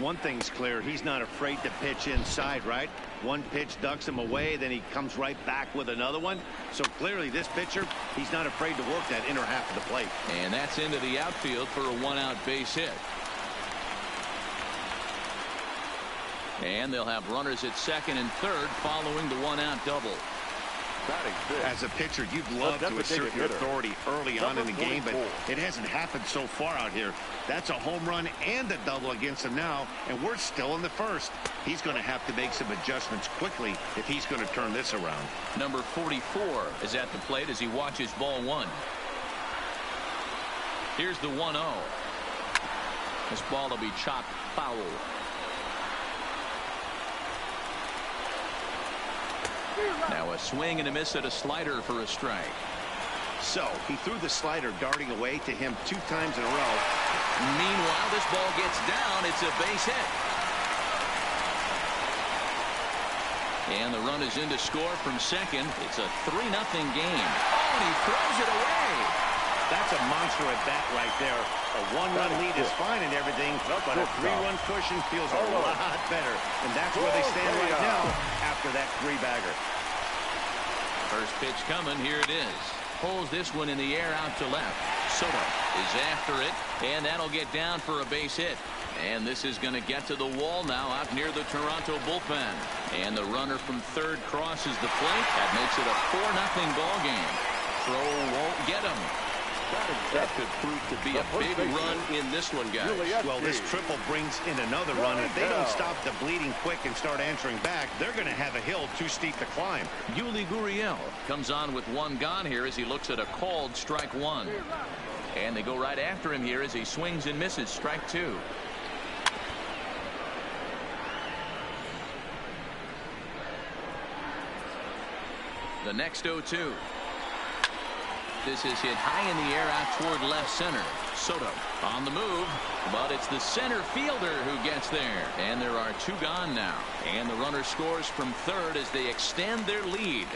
One thing's clear. He's not afraid to pitch inside, right? One pitch ducks him away, then he comes right back with another one. So clearly this pitcher, he's not afraid to work that inner half of the plate. And that's into the outfield for a one-out base hit. And they'll have runners at second and third following the one-out double. As a pitcher, you'd love to assert your authority early on in the game, but it hasn't happened so far out here. That's a home run and a double against him now, and we're still in the first. He's going to have to make some adjustments quickly if he's going to turn this around. Number 44 is at the plate as he watches ball one. Here's the 1-0. This ball will be chopped foul. Now a swing and a miss at a slider for a strike. So he threw the slider darting away to him 2 times in a row. Meanwhile, this ball gets down. It's a base hit. And the run is in to score from second. It's a 3-0 game. Oh, and he throws it away. That's a monster at bat right there. A 1-run lead is fine and everything, but a 3-run cushion feels a lot better. And that's where they stand right now after that 3-bagger. First pitch coming. Here it is. Pulls this one in the air out to left. Soto is after it, and that'll get down for a base hit. And this is going to get to the wall now out near the Toronto bullpen. And the runner from third crosses the plate. That makes it a 4-0 ball game. Throw won't get him. That could prove to be a big run in this one, guys. Well, this triple brings in another run. If they don't stop the bleeding quick and start answering back, they're going to have a hill too steep to climb. Yuli Gurriel comes on with one gone here as he looks at a called strike one. And they go right after him here as he swings and misses strike two. The next 0-2. This is hit high in the air out toward left center. Soto on the move, but it's the center fielder who gets there. And there are 2 gone now. And the runner scores from third as they extend their lead.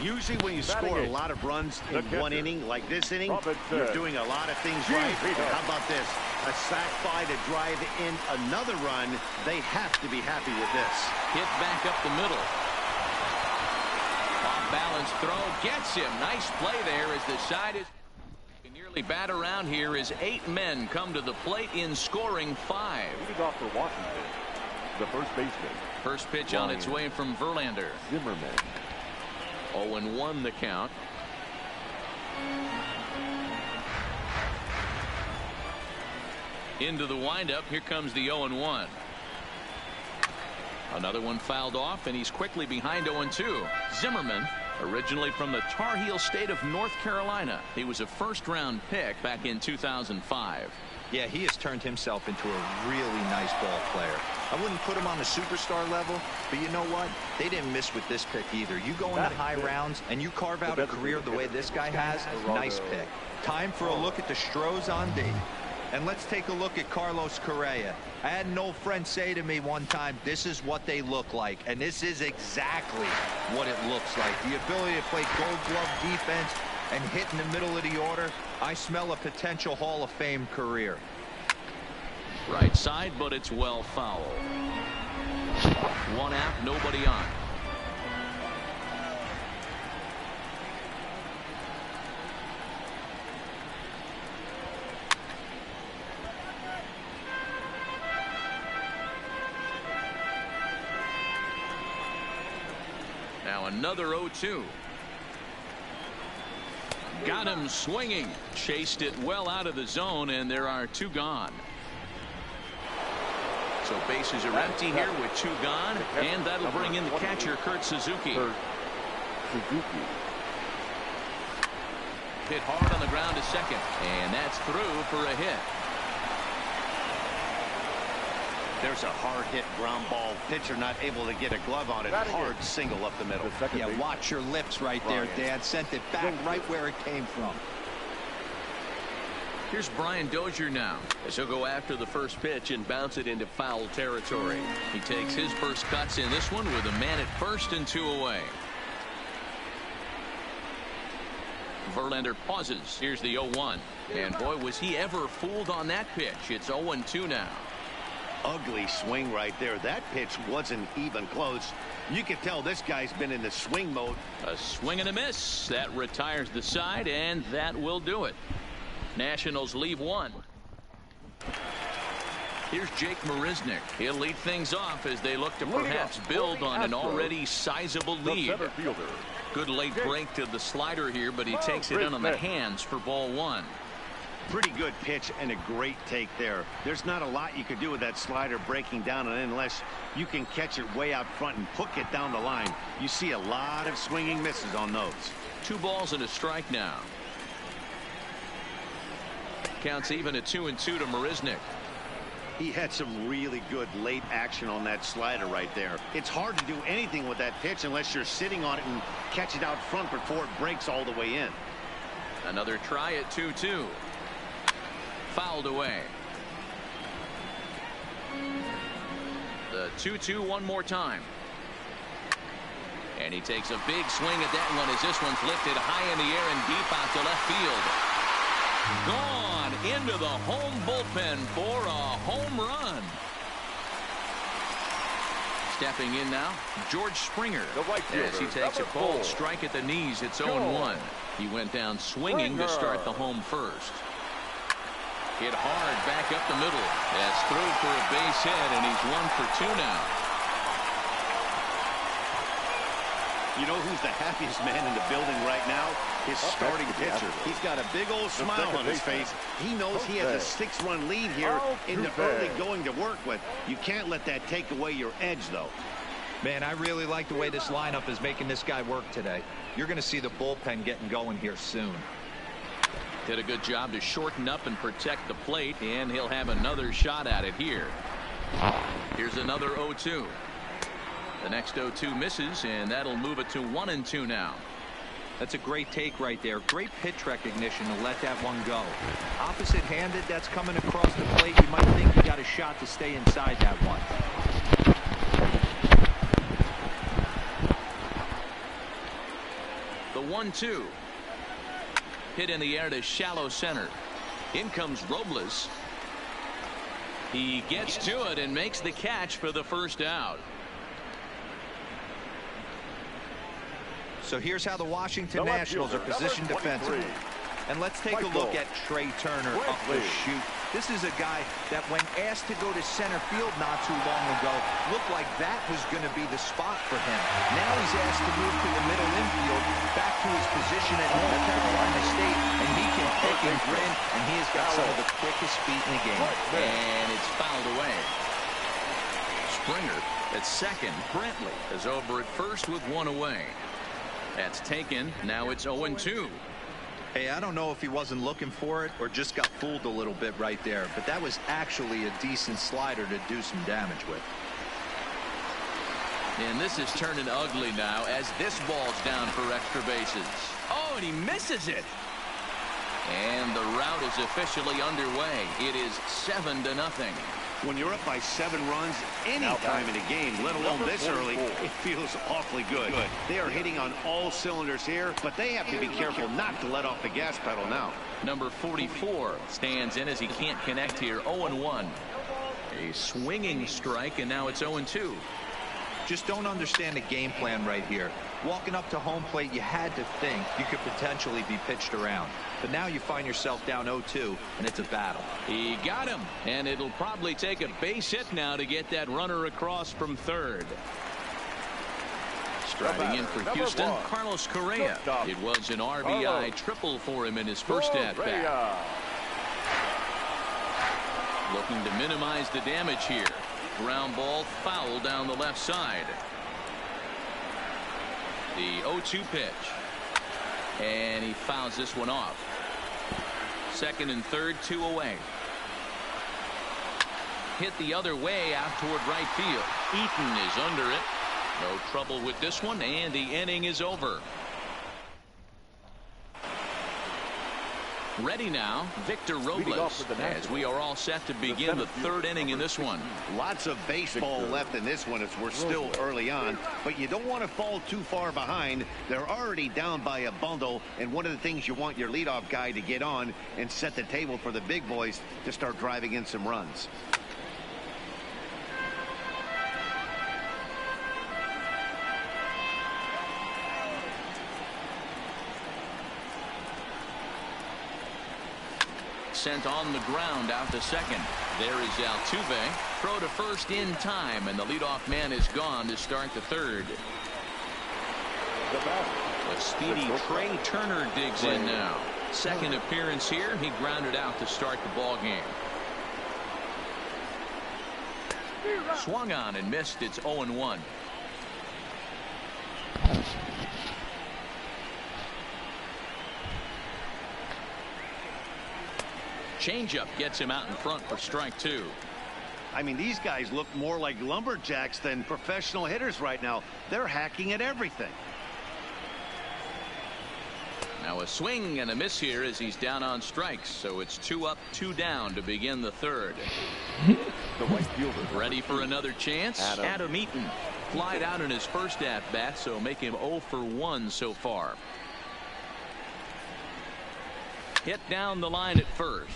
Usually when you score a lot of runs in one inning, like this inning, you're doing a lot of things right. How about this? A sac fly to drive in another run. They have to be happy with this. Hit back up the middle. Balance throw gets him. Nice play there as the side is nearly bat around here as 8 men come to the plate in scoring 5. Leading off for Washington, the first baseman. First pitch on its way from Verlander. Zimmerman. 0-1 the count. Into the windup. Here comes the 0-1. Another one fouled off, and he's quickly behind 0-2. Zimmerman, originally from the Tar Heel state of North Carolina. He was a first-round pick back in 2005. Yeah, he has turned himself into a really nice ball player. I wouldn't put him on the superstar level, but you know what? They didn't miss with this pick either. You go into high rounds, and you carve out a career the way this guy has, nice pick. Time for a look at the Stros on D. And let's take a look at Carlos Correa. I had an old friend say to me one time, this is what they look like. And this is exactly what it looks like. The ability to play gold glove defense and hit in the middle of the order. I smell a potential Hall of Fame career. Right side, but it's well foul. 1 out, nobody on. Now another 0-2. Got him swinging. Chased it well out of the zone, and there are 2 gone. So bases are empty here with 2 gone, and that'll bring in the catcher, Kurt Suzuki. Hit hard on the ground to second, and that's through for a hit. There's a hard hit ground ball. Pitcher not able to get a glove on it. Hard single up the middle. Yeah, watch your lips right there, Dad. Sent it back right where it came from. Here's Brian Dozier now, as he'll go after the first pitch and bounce it into foul territory. He takes his first cuts in this one with a man at first and 2 away. Verlander pauses. Here's the 0-1. And boy, was he ever fooled on that pitch. It's 0-2 now. Ugly swing right there. That pitch wasn't even close. You can tell this guy's been in the swing mode. A swing and a miss. That retires the side, and that will do it. Nationals leave 1. Here's Jake Marisnick. He'll lead things off as they look to perhaps build on an already sizable lead. Good late break to the slider here, but he takes it in on the hands for ball 1. Pretty good pitch and a great take there. There's not a lot you could do with that slider breaking down, and unless you can catch it way out front and hook it down the line, you see a lot of swinging misses on those. 2 balls and a strike now. Counts even at 2-2 to Marisnick. He had some really good late action on that slider right there. It's hard to do anything with that pitch unless you're sitting on it and catch it out front before it breaks all the way in. Another try at 2-2. Fouled away. The 2-2 one more time. And he takes a big swing at that one as this one's lifted high in the air and deep out to left field. Gone into the home bullpen for a home run. Stepping in now, George Springer. As he takes a bold strike at the knees, it's 0-1. He went down swinging to start the home first. Hit hard back up the middle. That's through for a base hit, and he's 1 for 2 now. You know who's the happiest man in the building right now? His starting pitcher. He's got a big old smile on his face. He knows he has a 6-run lead here in the early going to work with. You can't let that take away your edge, though. Man, I really like the way this lineup is making this guy work today. You're going to see the bullpen getting going here soon. Did a good job to shorten up and protect the plate, and he'll have another shot at it here. Here's another 0-2. The next 0-2 misses, and that'll move it to 1-2 now. That's a great take right there. Great pitch recognition to let that one go. Opposite-handed, that's coming across the plate. You might think you got a shot to stay inside that one. The 1-2. Hit in the air to shallow center. In comes Robles. He gets to it and makes the catch for the first out. So here's how the Washington Nationals are positioned defensively. And let's take a look at Trey Turner up the chute. This is a guy that when asked to go to center field not too long ago, looked like that was going to be the spot for him. Now he's asked to move to the middle infield, back to his position at home at Carolina State, and he can pick and grin, and he has got some of the quickest feet in the game. And it's fouled away. Springer at second. Brantley is over at first with 1 away. That's taken. Now it's 0-2. Hey, I don't know if he wasn't looking for it or just got fooled a little bit right there, but that was actually a decent slider to do some damage with. And this is turning ugly now as this ball's down for extra bases. Oh, and he misses it. And the rout is officially underway. It is 7-0. When you're up by 7 runs any time in a game, let alone this early, it feels awfully good. They are hitting on all cylinders here, but they have to be careful not to let off the gas pedal now. Number 44 stands in as he can't connect here. 0-1. A swinging strike, and now it's 0-2. Just don't understand the game plan right here. Walking up to home plate, you had to think you could potentially be pitched around. But now you find yourself down 0-2, and it's a battle. He got him, and it'll probably take a base hit now to get that runner across from third. Driving in for Houston, Carlos Correa. It was an RBI triple for him in his first at-bat. Looking to minimize the damage here. Ground ball foul down the left side. The 0-2 pitch. And he fouls this one off. Second and third, 2 away. Hit the other way out toward right field. Eaton is under it. No trouble with this one, and the inning is over. Ready now, Victor Robles, as we are all set to begin the third inning in this one. Lots of baseball left in this one as we're still early on, but you don't want to fall too far behind. They're already down by a bundle, and one of the things you want your leadoff guy to get on and set the table for the big boys to start driving in some runs. Sent on the ground out to second. There is Altuve. Throw to first in time, and the leadoff man is gone to start the third. But speedy Trey Turner digs in now. Second appearance here. He grounded out to start the ball game. Swung on and missed. It's 0-1. Changeup gets him out in front for strike 2. I mean, these guys look more like lumberjacks than professional hitters right now. They're hacking at everything. Now a swing and a miss here as he's down on strikes. So it's 2 up, 2 down to begin the third. The right fielder. Ready for another chance? Adam Eaton. Flied out in his first at-bat, so make him 0 for 1 so far. Hit down the line at first.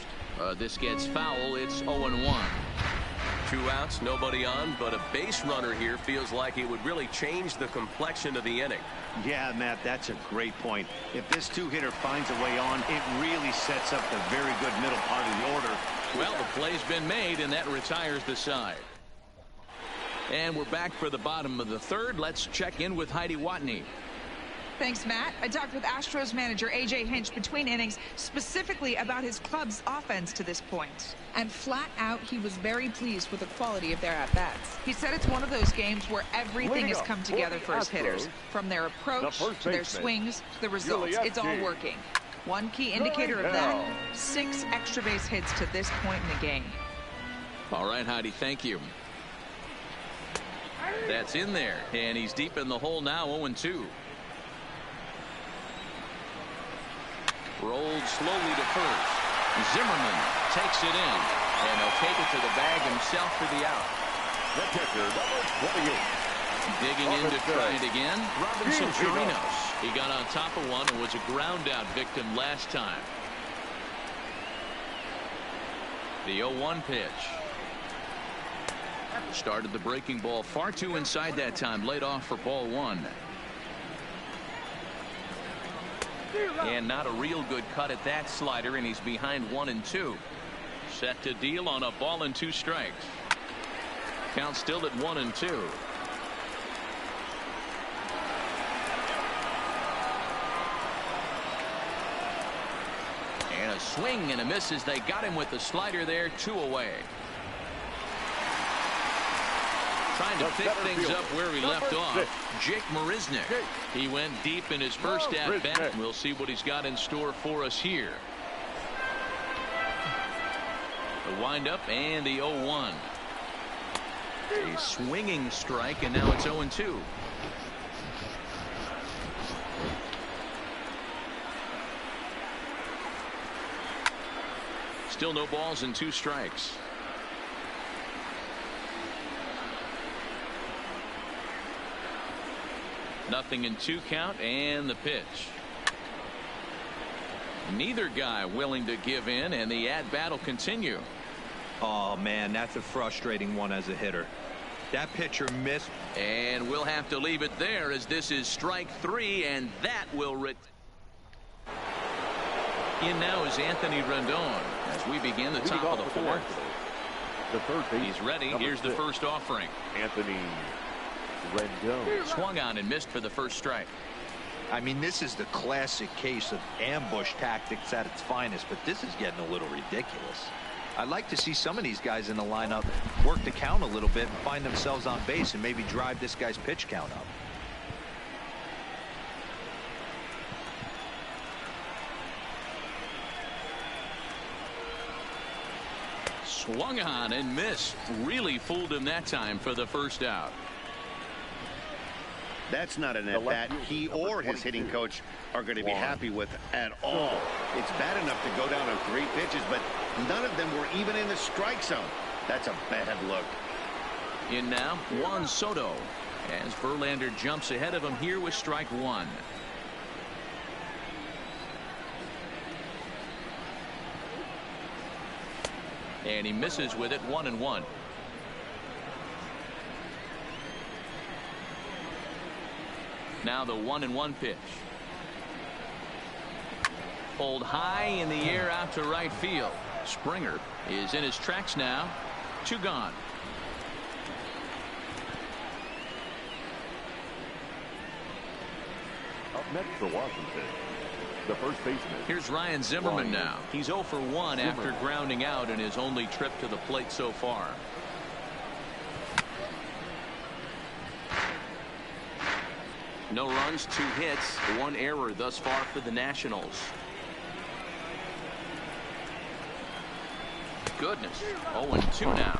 This gets foul. It's 0-1. 2 outs, nobody on, but a base runner here feels like it would really change the complexion of the inning. Yeah, Matt, that's a great point. If this two-hitter finds a way on, it really sets up the very good middle part of the order. Well, the play's been made, and that retires the side. And we're back for the bottom of the third. Let's check in with Heidi Watney. Thanks, Matt. I talked with Astros manager A.J. Hinch between innings, specifically about his club's offense to this point. And flat out, he was very pleased with the quality of their at-bats. He said it's one of those games where everything has come together for his hitters. From their approach to their swings to the results, it's all working. One key indicator of that, 6 extra base hits to this point in the game. All right, Heidi, thank you. That's in there, and he's deep in the hole now, 0-2. Rolled slowly to first. Zimmerman takes it in, and he'll take it to the bag himself for the out. The pitcher, number 28. Digging in to try it again, Robinson Chirinos. He got on top of one and was a ground out victim last time. The 0-1 pitch. Started the breaking ball far too inside that time, laid off for ball 1. And not a real good cut at that slider, and he's behind 1-2. Set to deal on a ball and 2 strikes. Count still at 1-2. And a swing and a miss as they got him with the slider there, 2 away. Trying to pick things up where he left off. Jake Marisnick. He went deep in his first at-bat. We'll see what he's got in store for us here. The windup and the 0-1. A swinging strike, and now it's 0-2. Still no balls and 2 strikes. Nothing in 2 count, and the pitch. Neither guy willing to give in, and the at-bat will continue. Oh, man, that's a frustrating one as a hitter. That pitcher missed. And we'll have to leave it there as this is strike 3, and that will in now is Anthony Rendon as we begin the top of the 4th. The third base. He's ready. Here's the first offering. Anthony Rendon. Swung on and missed for the first strike. I mean, this is the classic case of ambush tactics at its finest, but this is getting a little ridiculous. I'd like to see some of these guys in the lineup work the count a little bit and find themselves on base and maybe drive this guy's pitch count up. Swung on and missed. Really fooled him that time for the first out. That's not an at-bat he or his hitting coach are going to be happy with at all. It's bad enough to go down on 3 pitches, but none of them were even in the strike zone. That's a bad look. In now, Juan Soto, as Verlander jumps ahead of him here with strike 1. And he misses with it, 1-1. Now the 1-1 pitch. Pulled high in the air out to right field. Springer is in his tracks now. 2 gone. Up next for Washington, the first baseman. Here's Ryan Zimmerman now. He's 0 for 1 after grounding out in his only trip to the plate so far. No runs, 2 hits, 1 error thus far for the Nationals. Goodness, 0-2 now.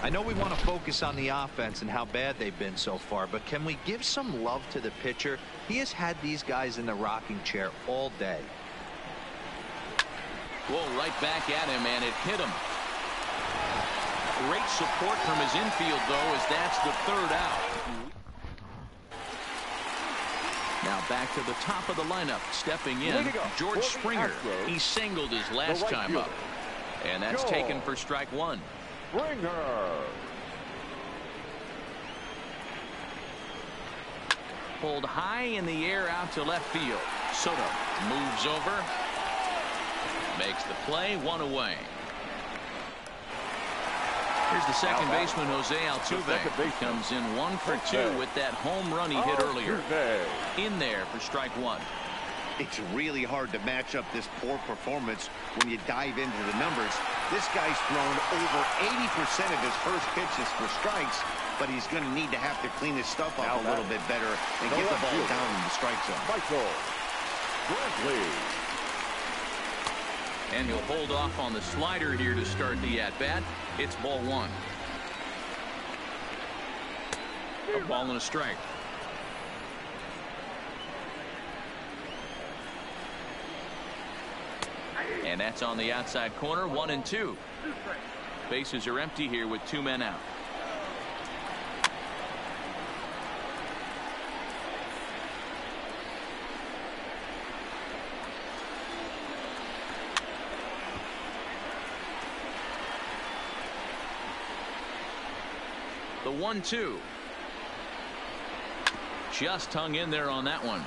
I know we want to focus on the offense and how bad they've been so far, but can we give some love to the pitcher? He has had these guys in the rocking chair all day. Whoa, right back at him, and it hit him. Great support from his infield, though, as that's the 3rd out. Now back to the top of the lineup. Stepping in, George Springer. He singled his last time up. And that's taken for strike 1. Springer. Pulled high in the air out to left field. Soto moves over. Makes the play, 1 away. Here's the second baseman, Jose Altuve. Comes in 1 for 2 with that home run he hit earlier. In there for strike 1. It's really hard to match up this poor performance when you dive into the numbers. This guy's thrown over 80% of his first pitches for strikes, but he's going to need to have to clean his stuff up a little bit better and get the ball down in the strike zone. And he'll hold off on the slider here to start the at-bat. It's ball 1. A ball and a strike. And that's on the outside corner, 1-2. Bases are empty here with 2 men out. The 1-2. Just hung in there on that one.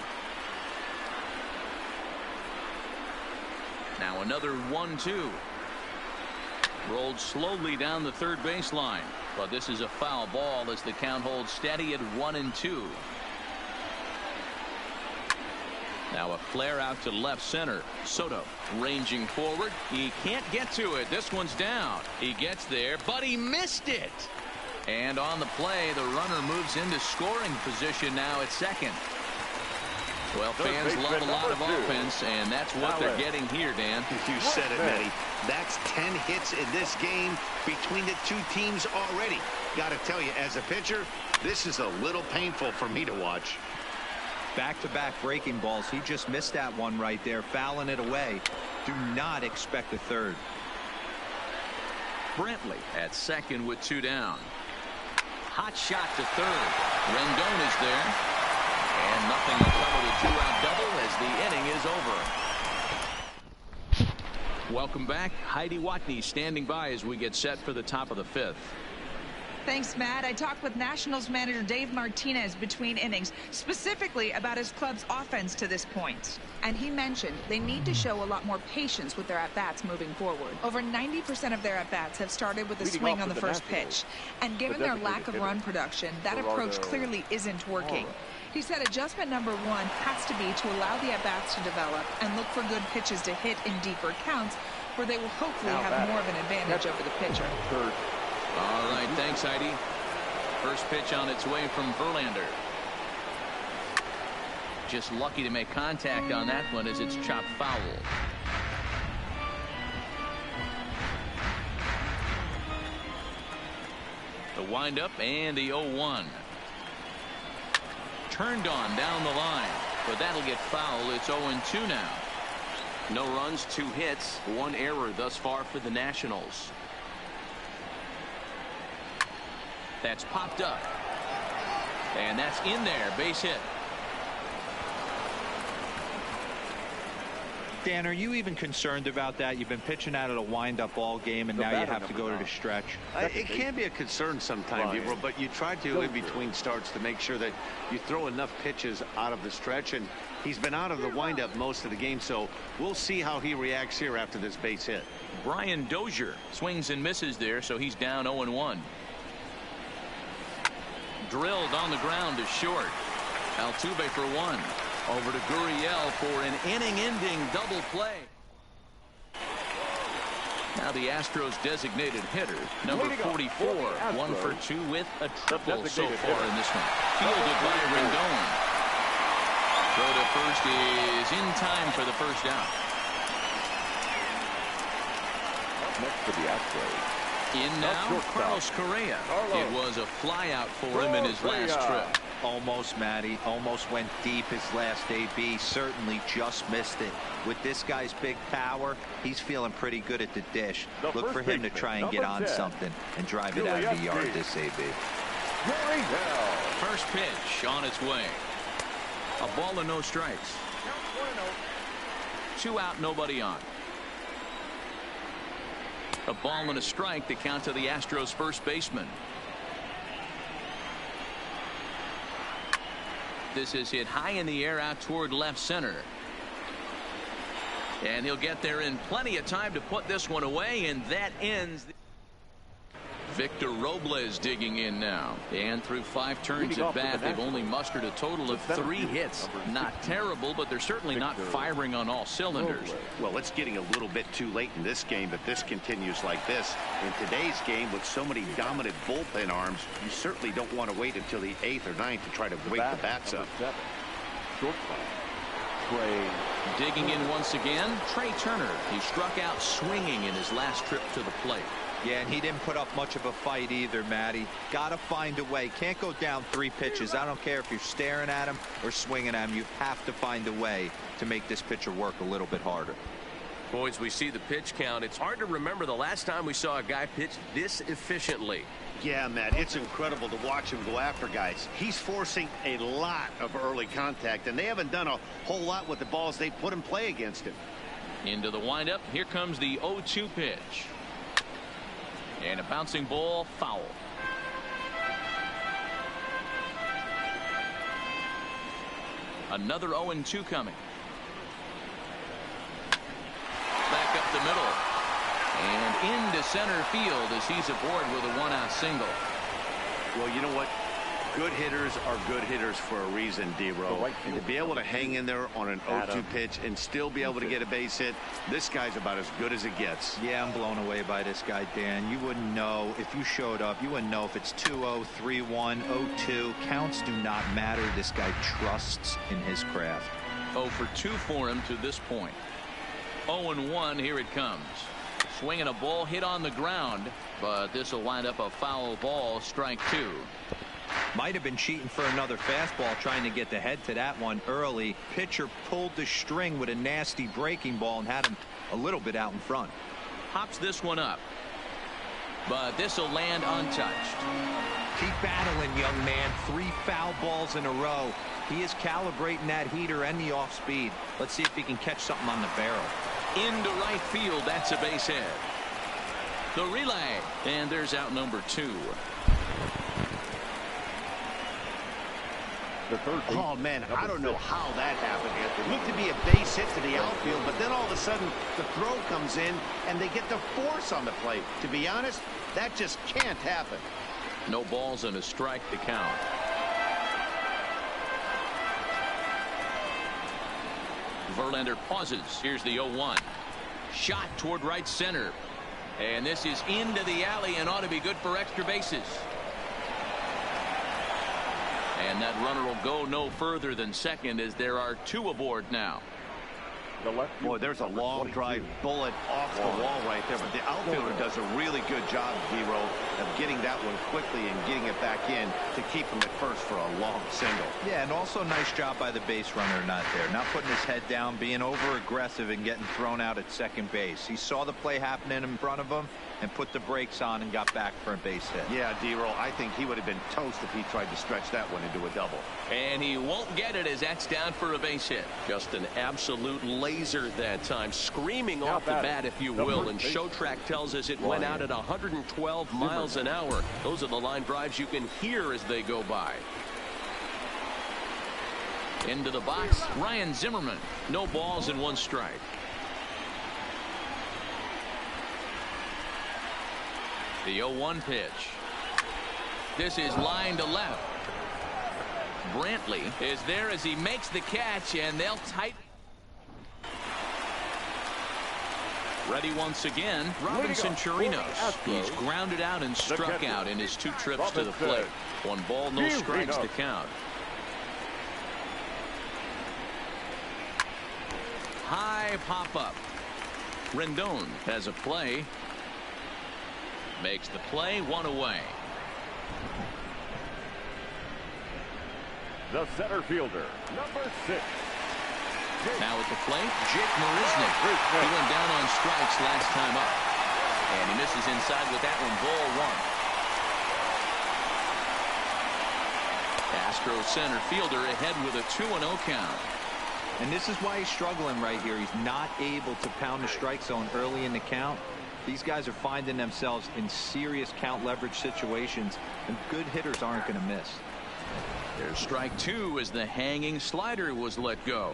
Now another 1-2. Rolled slowly down the 3rd baseline, but this is a foul ball as the count holds steady at 1-2. Now a flare out to left center. Soto ranging forward. He can't get to it. This one's down. He gets there, but he missed it. And on the play, the runner moves into scoring position now at second. Well, fans love a lot of offense, and that's what they're getting here, Dan. You said it, Matty. That's 10 hits in this game between the 2 teams already. Got to tell you, as a pitcher, this is a little painful for me to watch. Back-to-back breaking balls. He just missed that one right there, fouling it away. Do not expect a 3rd. Brantley at second with 2 down. Hot shot to 3rd. Rendon is there. And nothing will cover the 2-out double as the inning is over. Welcome back. Heidi Watney standing by as we get set for the top of the 5th. Thanks, Matt. I talked with Nationals manager Dave Martinez between innings, specifically about his club's offense to this point. And he mentioned they need to show a lot more patience with their at-bats moving forward. Over 90% of their at-bats have started with a swing on the first pitch. And given their lack of run production, that approach clearly isn't working. He said adjustment number one has to be to allow the at-bats to develop and look for good pitches to hit in deeper counts, where they will hopefully have more of an advantage over the pitcher. All right, thanks, Heidi. First pitch on its way from Verlander. Just lucky to make contact on that one as it's chopped foul. The windup and the 0-1. Turned on down the line, but that'll get foul. It's 0-2 now. No runs, 2 hits, 1 error thus far for the Nationals. That's popped up. And that's in there. Base hit. Dan, are you even concerned about that? You've been pitching out of a wind-up all game, and now you have to go to the stretch. It can be a concern sometimes, Ebro, but you try to in between starts to make sure that you throw enough pitches out of the stretch, and he's been out of the wind-up most of the game, so we'll see how he reacts here after this base hit. Brian Dozier swings and misses there, so he's down 0-1. Drilled on the ground to short. Altuve for 1. Over to Gurriel for an inning-ending double play. Now the Astros designated hitter, number 44, 1 for 2 with a triple so far in this one. Fielded by Rendon. Throw to first is in time for the first out. Next for the Astros. In now, Carlos Correa. It was a flyout for him in his last trip. Almost, Matty. Almost went deep his last AB. Certainly just missed it. With this guy's big power, he's feeling pretty good at the dish. Look for him to try and get on something and drive it out of the yard this AB. First pitch on its way. A ball and no strikes. 2 out, nobody on. A ball and a strike to count to the Astros first baseman. This is hit high in the air out toward left center. And he'll get there in plenty of time to put this one away, and that ends. Victor Robles digging in now. And through 5 turns at bat, they've only mustered a total of 3 hits. Not terrible, but they're certainly not firing on all cylinders. Well, it's getting a little bit too late in this game, but this continues like this. In today's game, with so many dominant bullpen arms, you certainly don't want to wait until the 8th or 9th to try to wake the bats up. Digging in once again, Trey Turner. He struck out swinging in his last trip to the plate. Yeah, and he didn't put up much of a fight either, Matty. Got to find a way. Can't go down 3 pitches. I don't care if you're staring at him or swinging at him. You have to find a way to make this pitcher work a little bit harder. Boys, we see the pitch count. It's hard to remember the last time we saw a guy pitch this efficiently. Yeah, Matt, it's incredible to watch him go after guys. He's forcing a lot of early contact, and they haven't done a whole lot with the balls they put in play against him. Into the windup. Here comes the 0-2 pitch. And a bouncing ball, foul. Another 0-2 coming. Back up the middle. And into center field as he's aboard with a 1-out single. Well, you know what? Good hitters are good hitters for a reason, D-Row. And to be able to hang in there on an 0-2 pitch and still be able to get a base hit, this guy's about as good as it gets. Yeah, I'm blown away by this guy, Dan. You wouldn't know if you showed up. You wouldn't know if it's 2-0, 3-1, 0-2. Counts do not matter. This guy trusts in his craft. 0 for 2 for him to this point. 0-1, here it comes. Swinging a ball hit on the ground, but this will wind up a foul ball, strike 2. Might have been cheating for another fastball, trying to get the head to that one early. Pitcher pulled the string with a nasty breaking ball and had him a little bit out in front. Hops this one up, but this will land untouched. Keep battling, young man. 3 foul balls in a row. He is calibrating that heater and the off speed. Let's see if he can catch something on the barrel. Into right field. That's a base hit. The relay, and there's out number 2. Oh, man, I don't know how that happened. It looked to be a base hit to the outfield, but then all of a sudden the throw comes in and they get the force on the plate. To be honest, that just can't happen. No balls and a strike to count. Verlander pauses. Here's the 0-1. Shot toward right center. And this is into the alley and ought to be good for extra bases. And that runner will go no further than second as there are 2 aboard now. Boy, there's a long drive bullet off the wall right there, but the outfielder does a really good job, Hero, of getting that one quickly and getting it back in to keep him at first for a long single. Yeah, and also nice job by the base runner not there. Not putting his head down, being over-aggressive and getting thrown out at second base. He saw the play happening in front of him and put the brakes on and got back for a base hit. Yeah, D-Roll, I think he would have been toast if he tried to stretch that one into a double. And he won't get it as that's down for a base hit. Just an absolute laser that time, screaming off the bat, if you will. And Showtrack tells us it went out at 112 miles an hour. Those are the line drives you can hear as they go by. Into the box, Ryan Zimmerman. No balls and 1 strike. The 0-1 pitch. This is line to left. Brantley is there as he makes the catch, and they'll tighten. Ready once again, Robinson Chirinos. He's grounded out and struck out in his 2 trips to the plate. 1 ball, no strikes to count. High pop-up. Rendon has a play. Makes the play, 1 away. The center fielder, number 6. Now at the plate, Jake Marisnick. He went down on strikes last time up. And he misses inside with that one, ball 1. Astros center fielder ahead with a 2-0 count. And this is why he's struggling right here. He's not able to pound the strike zone early in the count. These guys are finding themselves in serious count leverage situations, and good hitters aren't going to miss. There's strike 2 as the hanging slider was let go.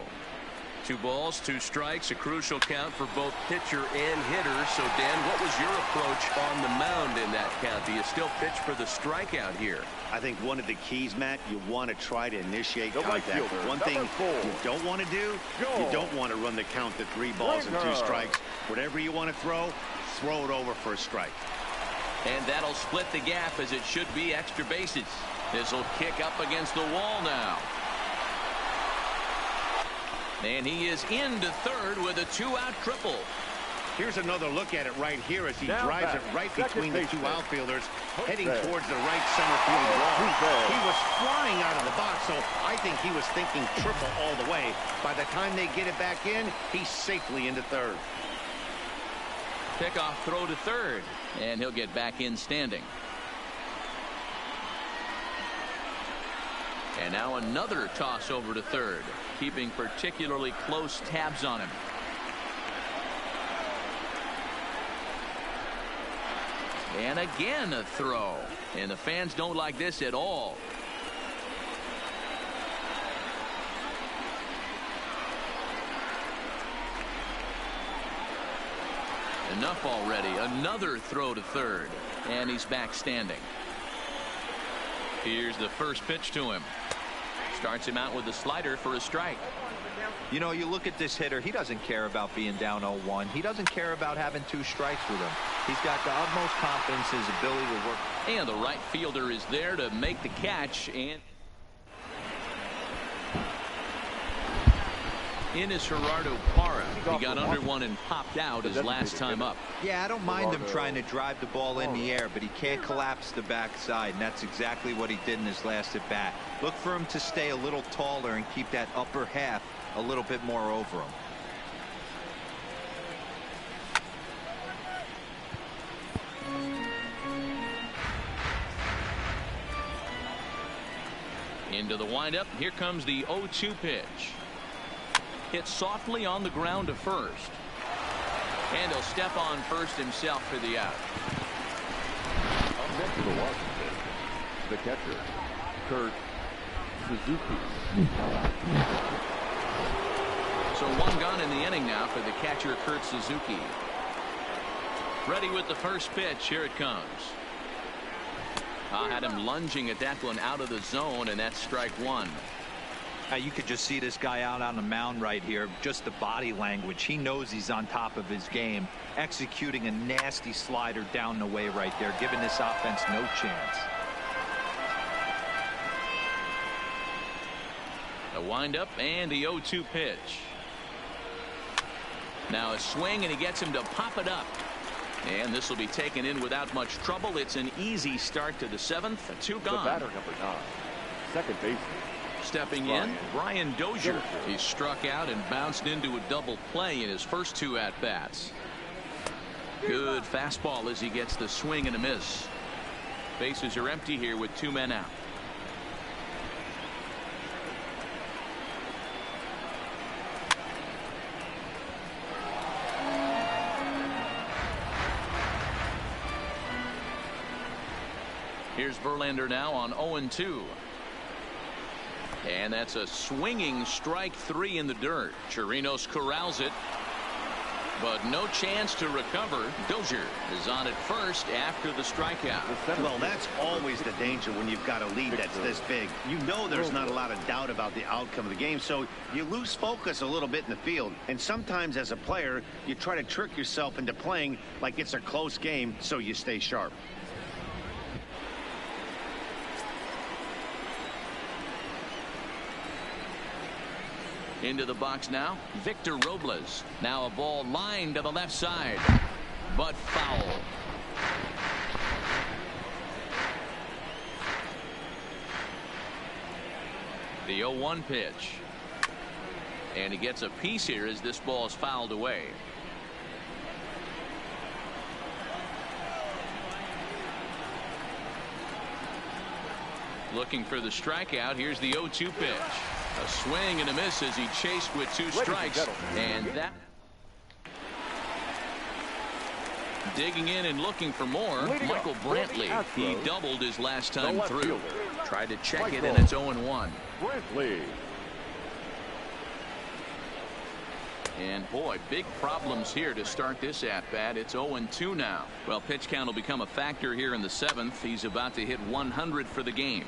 2 balls, 2 strikes, a crucial count for both pitcher and hitter. So, Dan, what was your approach on the mound in that count? Do you still pitch for the strikeout here? I think one of the keys, Matt, you want to try to initiate contact. One thing you don't want to do, you don't want to run the count to 3 balls and 2 strikes. Whatever you want to throw it over for a strike. And that'll split the gap as it should be extra bases. This will kick up against the wall now. And he is into third with a 2-out triple. Here's another look at it right here as he drives it right between the 2 outfielders, heading towards the right center field wall. He was flying out of the box, so I think he was thinking triple all the way. By the time they get it back in, he's safely into third. Pickoff throw to third, and he'll get back in standing. And now another toss over to third, keeping particularly close tabs on him. And again a throw, and the fans don't like this at all. Enough already. Another throw to third, and he's back standing. Here's the first pitch to him. Starts him out with a slider for a strike. You know, you look at this hitter, he doesn't care about being down 0-1. He doesn't care about having 2 strikes with him. He's got the utmost confidence in his ability to work. And the right fielder is there to make the catch. And in is Gerardo Parra. He got under one and popped out his last time up. Yeah, I don't mind him trying to drive the ball in the air, but he can't collapse the backside, and that's exactly what he did in his last at bat. Look for him to stay a little taller and keep that upper half a little bit more over him. Into the windup. Here comes the 0-2 pitch. Hit softly on the ground to first. And he'll step on first himself for the out. Up next to Washington, the catcher, Kurt Suzuki. So one gone in the inning now for the catcher, Kurt Suzuki. Ready with the first pitch. Here it comes. I had him lunging at that one out of the zone, and that's strike one. You could just see this guy out on the mound right here. Just the body language. He knows he's on top of his game. Executing a nasty slider down the way right there, giving this offense no chance. The windup and the 0-2 pitch. Now a swing, and he gets him to pop it up. And this will be taken in without much trouble. It's an easy start to the seventh. 2 gone. The batter, number 9, second baseman. Stepping in, Brian Dozier. He struck out and bounced into a double play in his first 2 at-bats. Good fastball as he gets the swing and a miss. Bases are empty here with 2 men out. Here's Verlander now on 0-2. And that's a swinging strike 3 in the dirt. Chirinos corrals it, but no chance to recover. Dozier is on at first after the strikeout. Well, that's always the danger when you've got a lead that's this big. You know there's not a lot of doubt about the outcome of the game, so you lose focus a little bit in the field. And sometimes as a player, you try to trick yourself into playing like it's a close game so you stay sharp. Into the box now, Victor Robles. Now a ball lined to the left side, but foul. The 0-1 pitch. And he gets a piece here as this ball is fouled away. Looking for the strikeout. Here's the 0-2 pitch. A swing and a miss as he chased with 2 strikes. And that. Digging in and looking for more. Michael Brantley. He doubled his last time through. Tried to check it, and it's 0-1. Brantley. And boy, big problems here to start this at-bat. It's 0-2 now. Well, pitch count will become a factor here in the 7th. He's about to hit 100 for the game.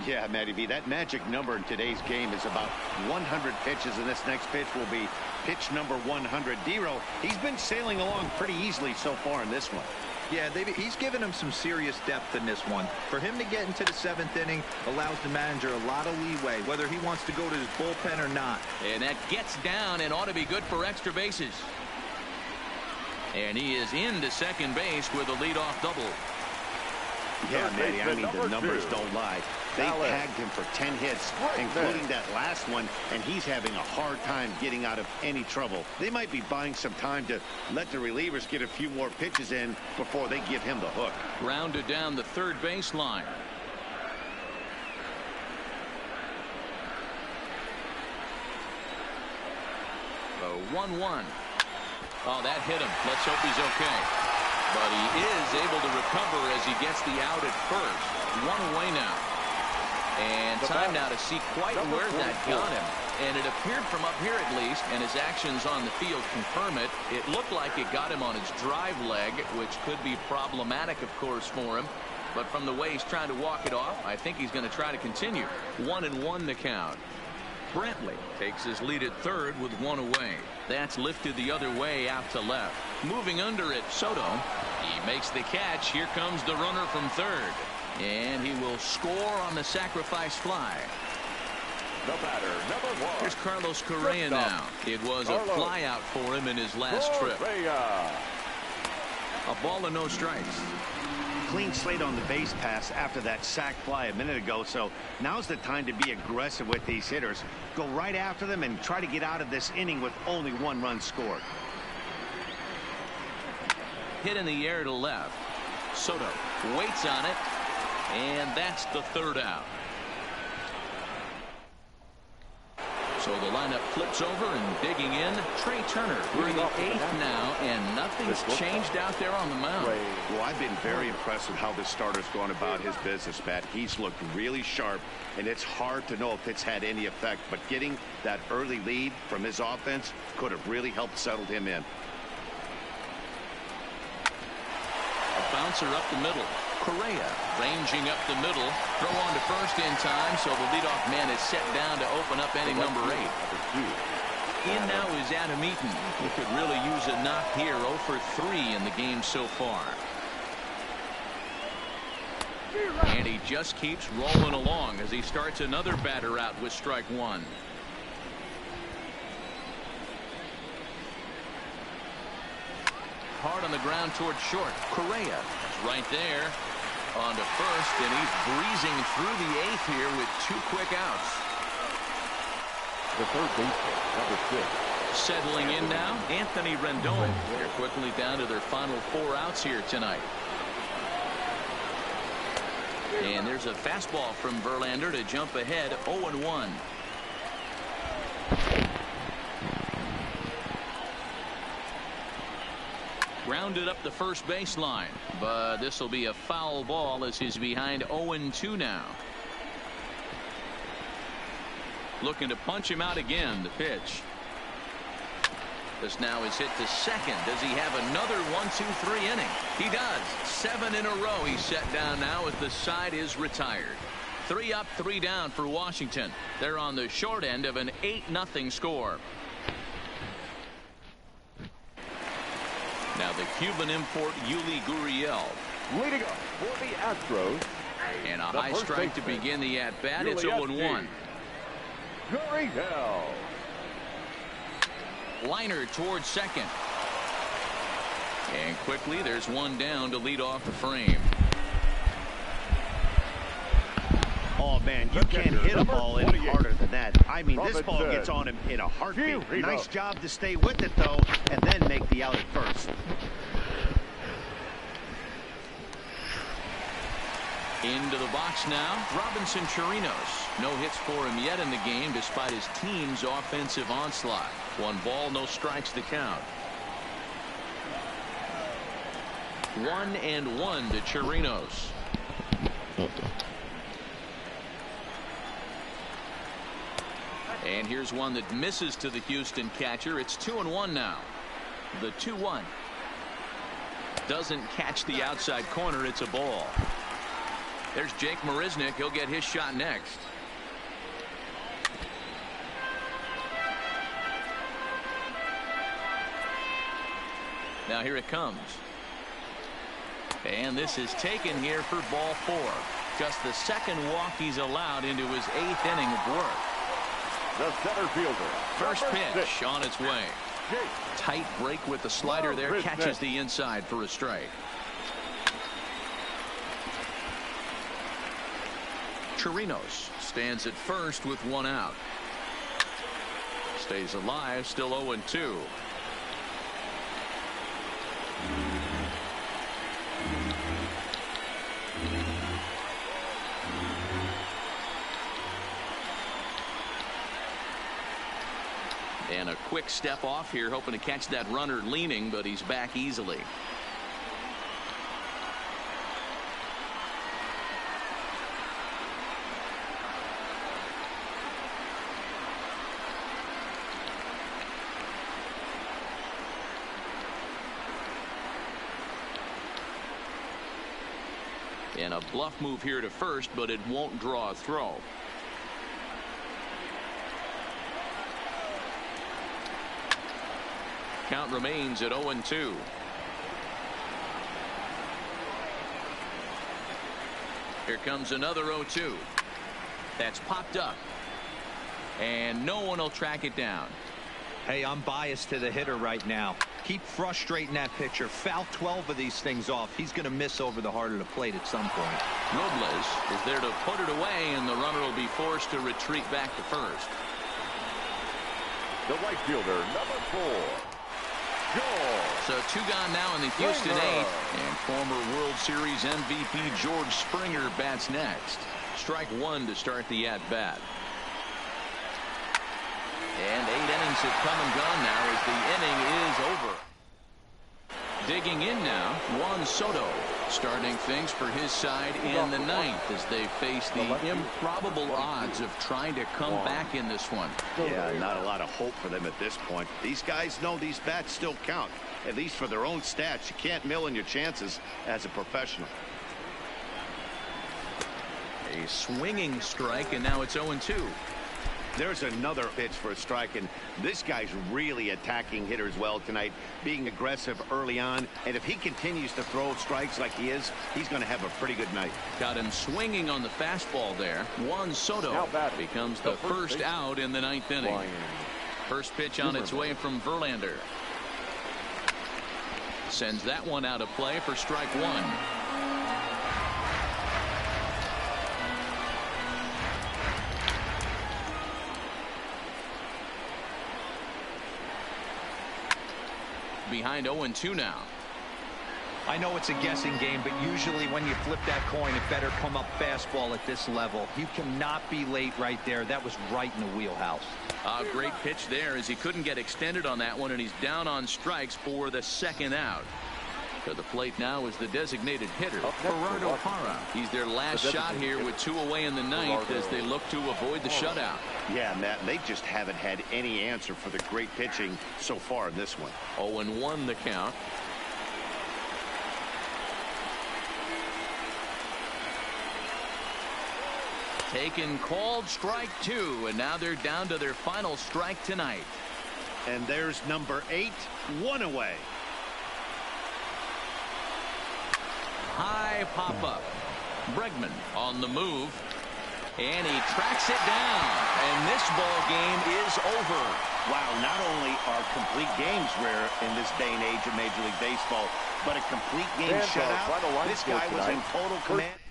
Yeah, Matty B, that magic number in today's game is about 100 pitches, and this next pitch will be pitch number 100. Dero, he's been sailing along pretty easily so far in this one. Yeah, he's given him some serious depth in this one. For him to get into the 7th inning allows the manager a lot of leeway, whether he wants to go to his bullpen or not. And that gets down and ought to be good for extra bases. And he is into second base with a leadoff double. Yeah, Matty, I mean, the numbers don't lie. They tagged him for 10 hits, including that last one, and he's having a hard time getting out of any trouble. They might be buying some time to let the relievers get a few more pitches in before they give him the hook. Grounded down the third baseline. The 1-1. Oh, that hit him. Let's hope he's okay. But he is able to recover as he gets the out at first. 1 away now. And time now to see quite where that got him. And it appeared from up here at least, and his actions on the field confirm it. It looked like it got him on his drive leg, which could be problematic, of course, for him. But from the way he's trying to walk it off, I think he's going to try to continue. 1-1 the count. Brantley takes his lead at third with 1 away. That's lifted the other way out to left. Moving under it, Soto. He makes the catch. Here comes the runner from third. And he will score on the sacrifice fly. The batter, number 1. Here's Carlos Correa now. It was a flyout for him in his last trip. A ball and no strikes. Clean slate on the base pass after that sac fly a minute ago, so now's the time to be aggressive with these hitters. Go right after them and try to get out of this inning with only 1 run scored. Hit in the air to left. Soto waits on it, and that's the 3rd out. So the lineup flips over and digging in. Trey Turner. We're in the 8th now, and nothing's changed out there on the mound. Well, I've been very impressed with how this starter's gone about his business, Matt. He's looked really sharp, and it's hard to know if it's had any effect. But getting that early lead from his offense could have really helped settle him in. A bouncer up the middle. Correa ranging up the middle. Throw on to first in time, so the leadoff man is set down to open up inning number 8. In now is Adam Eaton. He could really use a knock here. 0 for 3 in the game so far. And he just keeps rolling along as he starts another batter out with strike 1. Hard on the ground towards short. Correa is right there on to first, and he's breezing through the 8th here with 2 quick outs. The third baseman, number 6. Settling in now, Anthony Rendon. They're quickly down to their final 4 outs here tonight. And there's a fastball from Verlander to jump ahead 0-1. Grounded up the first baseline, but this will be a foul ball as he's behind 0-2 now. Looking to punch him out again. The pitch. This now is hit to second. Does he have another 1-2-3 inning? He does. 7 in a row he's set down now as the side is retired. 3 up, 3 down for Washington. They're on the short end of an 8-0 score. Now the Cuban import Yuli Gurriel. Leading up for the Astros. And a high strike to begin the at-bat. It's 0-1. Gurriel. Liner towards second. And quickly there's one down to lead off the frame. Oh, man, you can't hit a ball any harder than that. I mean, this ball gets on him in a heartbeat. Nice job to stay with it, though, and then make the out at first. Into the box now, Robinson Chirinos. No hits for him yet in the game despite his team's offensive onslaught. 1 ball, no strikes to count. 1-1 to Chirinos. And here's one that misses to the Houston catcher. It's 2-1 now. The 2-1 doesn't catch the outside corner. It's a ball. There's Jake Marisnick. He'll get his shot next. Now here it comes. And this is taken here for ball 4. Just the second walk he's allowed into his 8th inning of work. The center fielder. First pitch on its way. Tight break with the slider there. Catches the inside for a strike. Chirinos stands at first with 1 out. Stays alive, still 0-2. And a quick step off here, hoping to catch that runner leaning, but he's back easily. And a bluff move here to first, but it won't draw a throw. Count remains at 0-2. Here comes another 0-2. That's popped up. And no one will track it down. Hey, I'm biased to the hitter right now. Keep frustrating that pitcher. Foul 12 of these things off. He's going to miss over the heart of the plate at some point. Robles is there to put it away, and the runner will be forced to retreat back to first. The right fielder, number 4. So 2 gone now in the Houston 8th. And former World Series MVP George Springer bats next. Strike 1 to start the at-bat. And 8 innings have come and gone now as the inning is over. Digging in now, Juan Soto, starting things for his side in the 9th as they face the improbable odds of trying to come back in this one. Yeah, not a lot of hope for them at this point. These guys know these bats still count, at least for their own stats. You can't mill in your chances as a professional. A swinging strike, and now it's 0-2. There's another pitch for a strike, and this guy's really attacking hitters well tonight, being aggressive early on. And if he continues to throw strikes like he is, he's going to have a pretty good night. Got him swinging on the fastball there. Juan Soto becomes the first out in the 9th inning. First pitch on its way from Verlander. Sends that one out of play for strike 1. Behind 0-2 now. I know it's a guessing game, but usually when you flip that coin, it better come up fastball at this level. You cannot be late right there. That was right in the wheelhouse. A great pitch there as he couldn't get extended on that one, and he's down on strikes for the 2nd out. To the plate now is the designated hitter, Gerardo Parra. He's their last shot here with 2 away in the 9th as they look to avoid the shutout. Yeah, Matt, they just haven't had any answer for the great pitching so far in this one. 0-1 the count. Taken, called, strike 2, and now they're down to their final strike tonight. And there's number 8, 1 away. High pop-up. Bregman on the move. And he tracks it down. And this ball game is over. Wow, not only are complete games rare in this day and age of Major League Baseball, but a complete game shutout. This guy was in total command.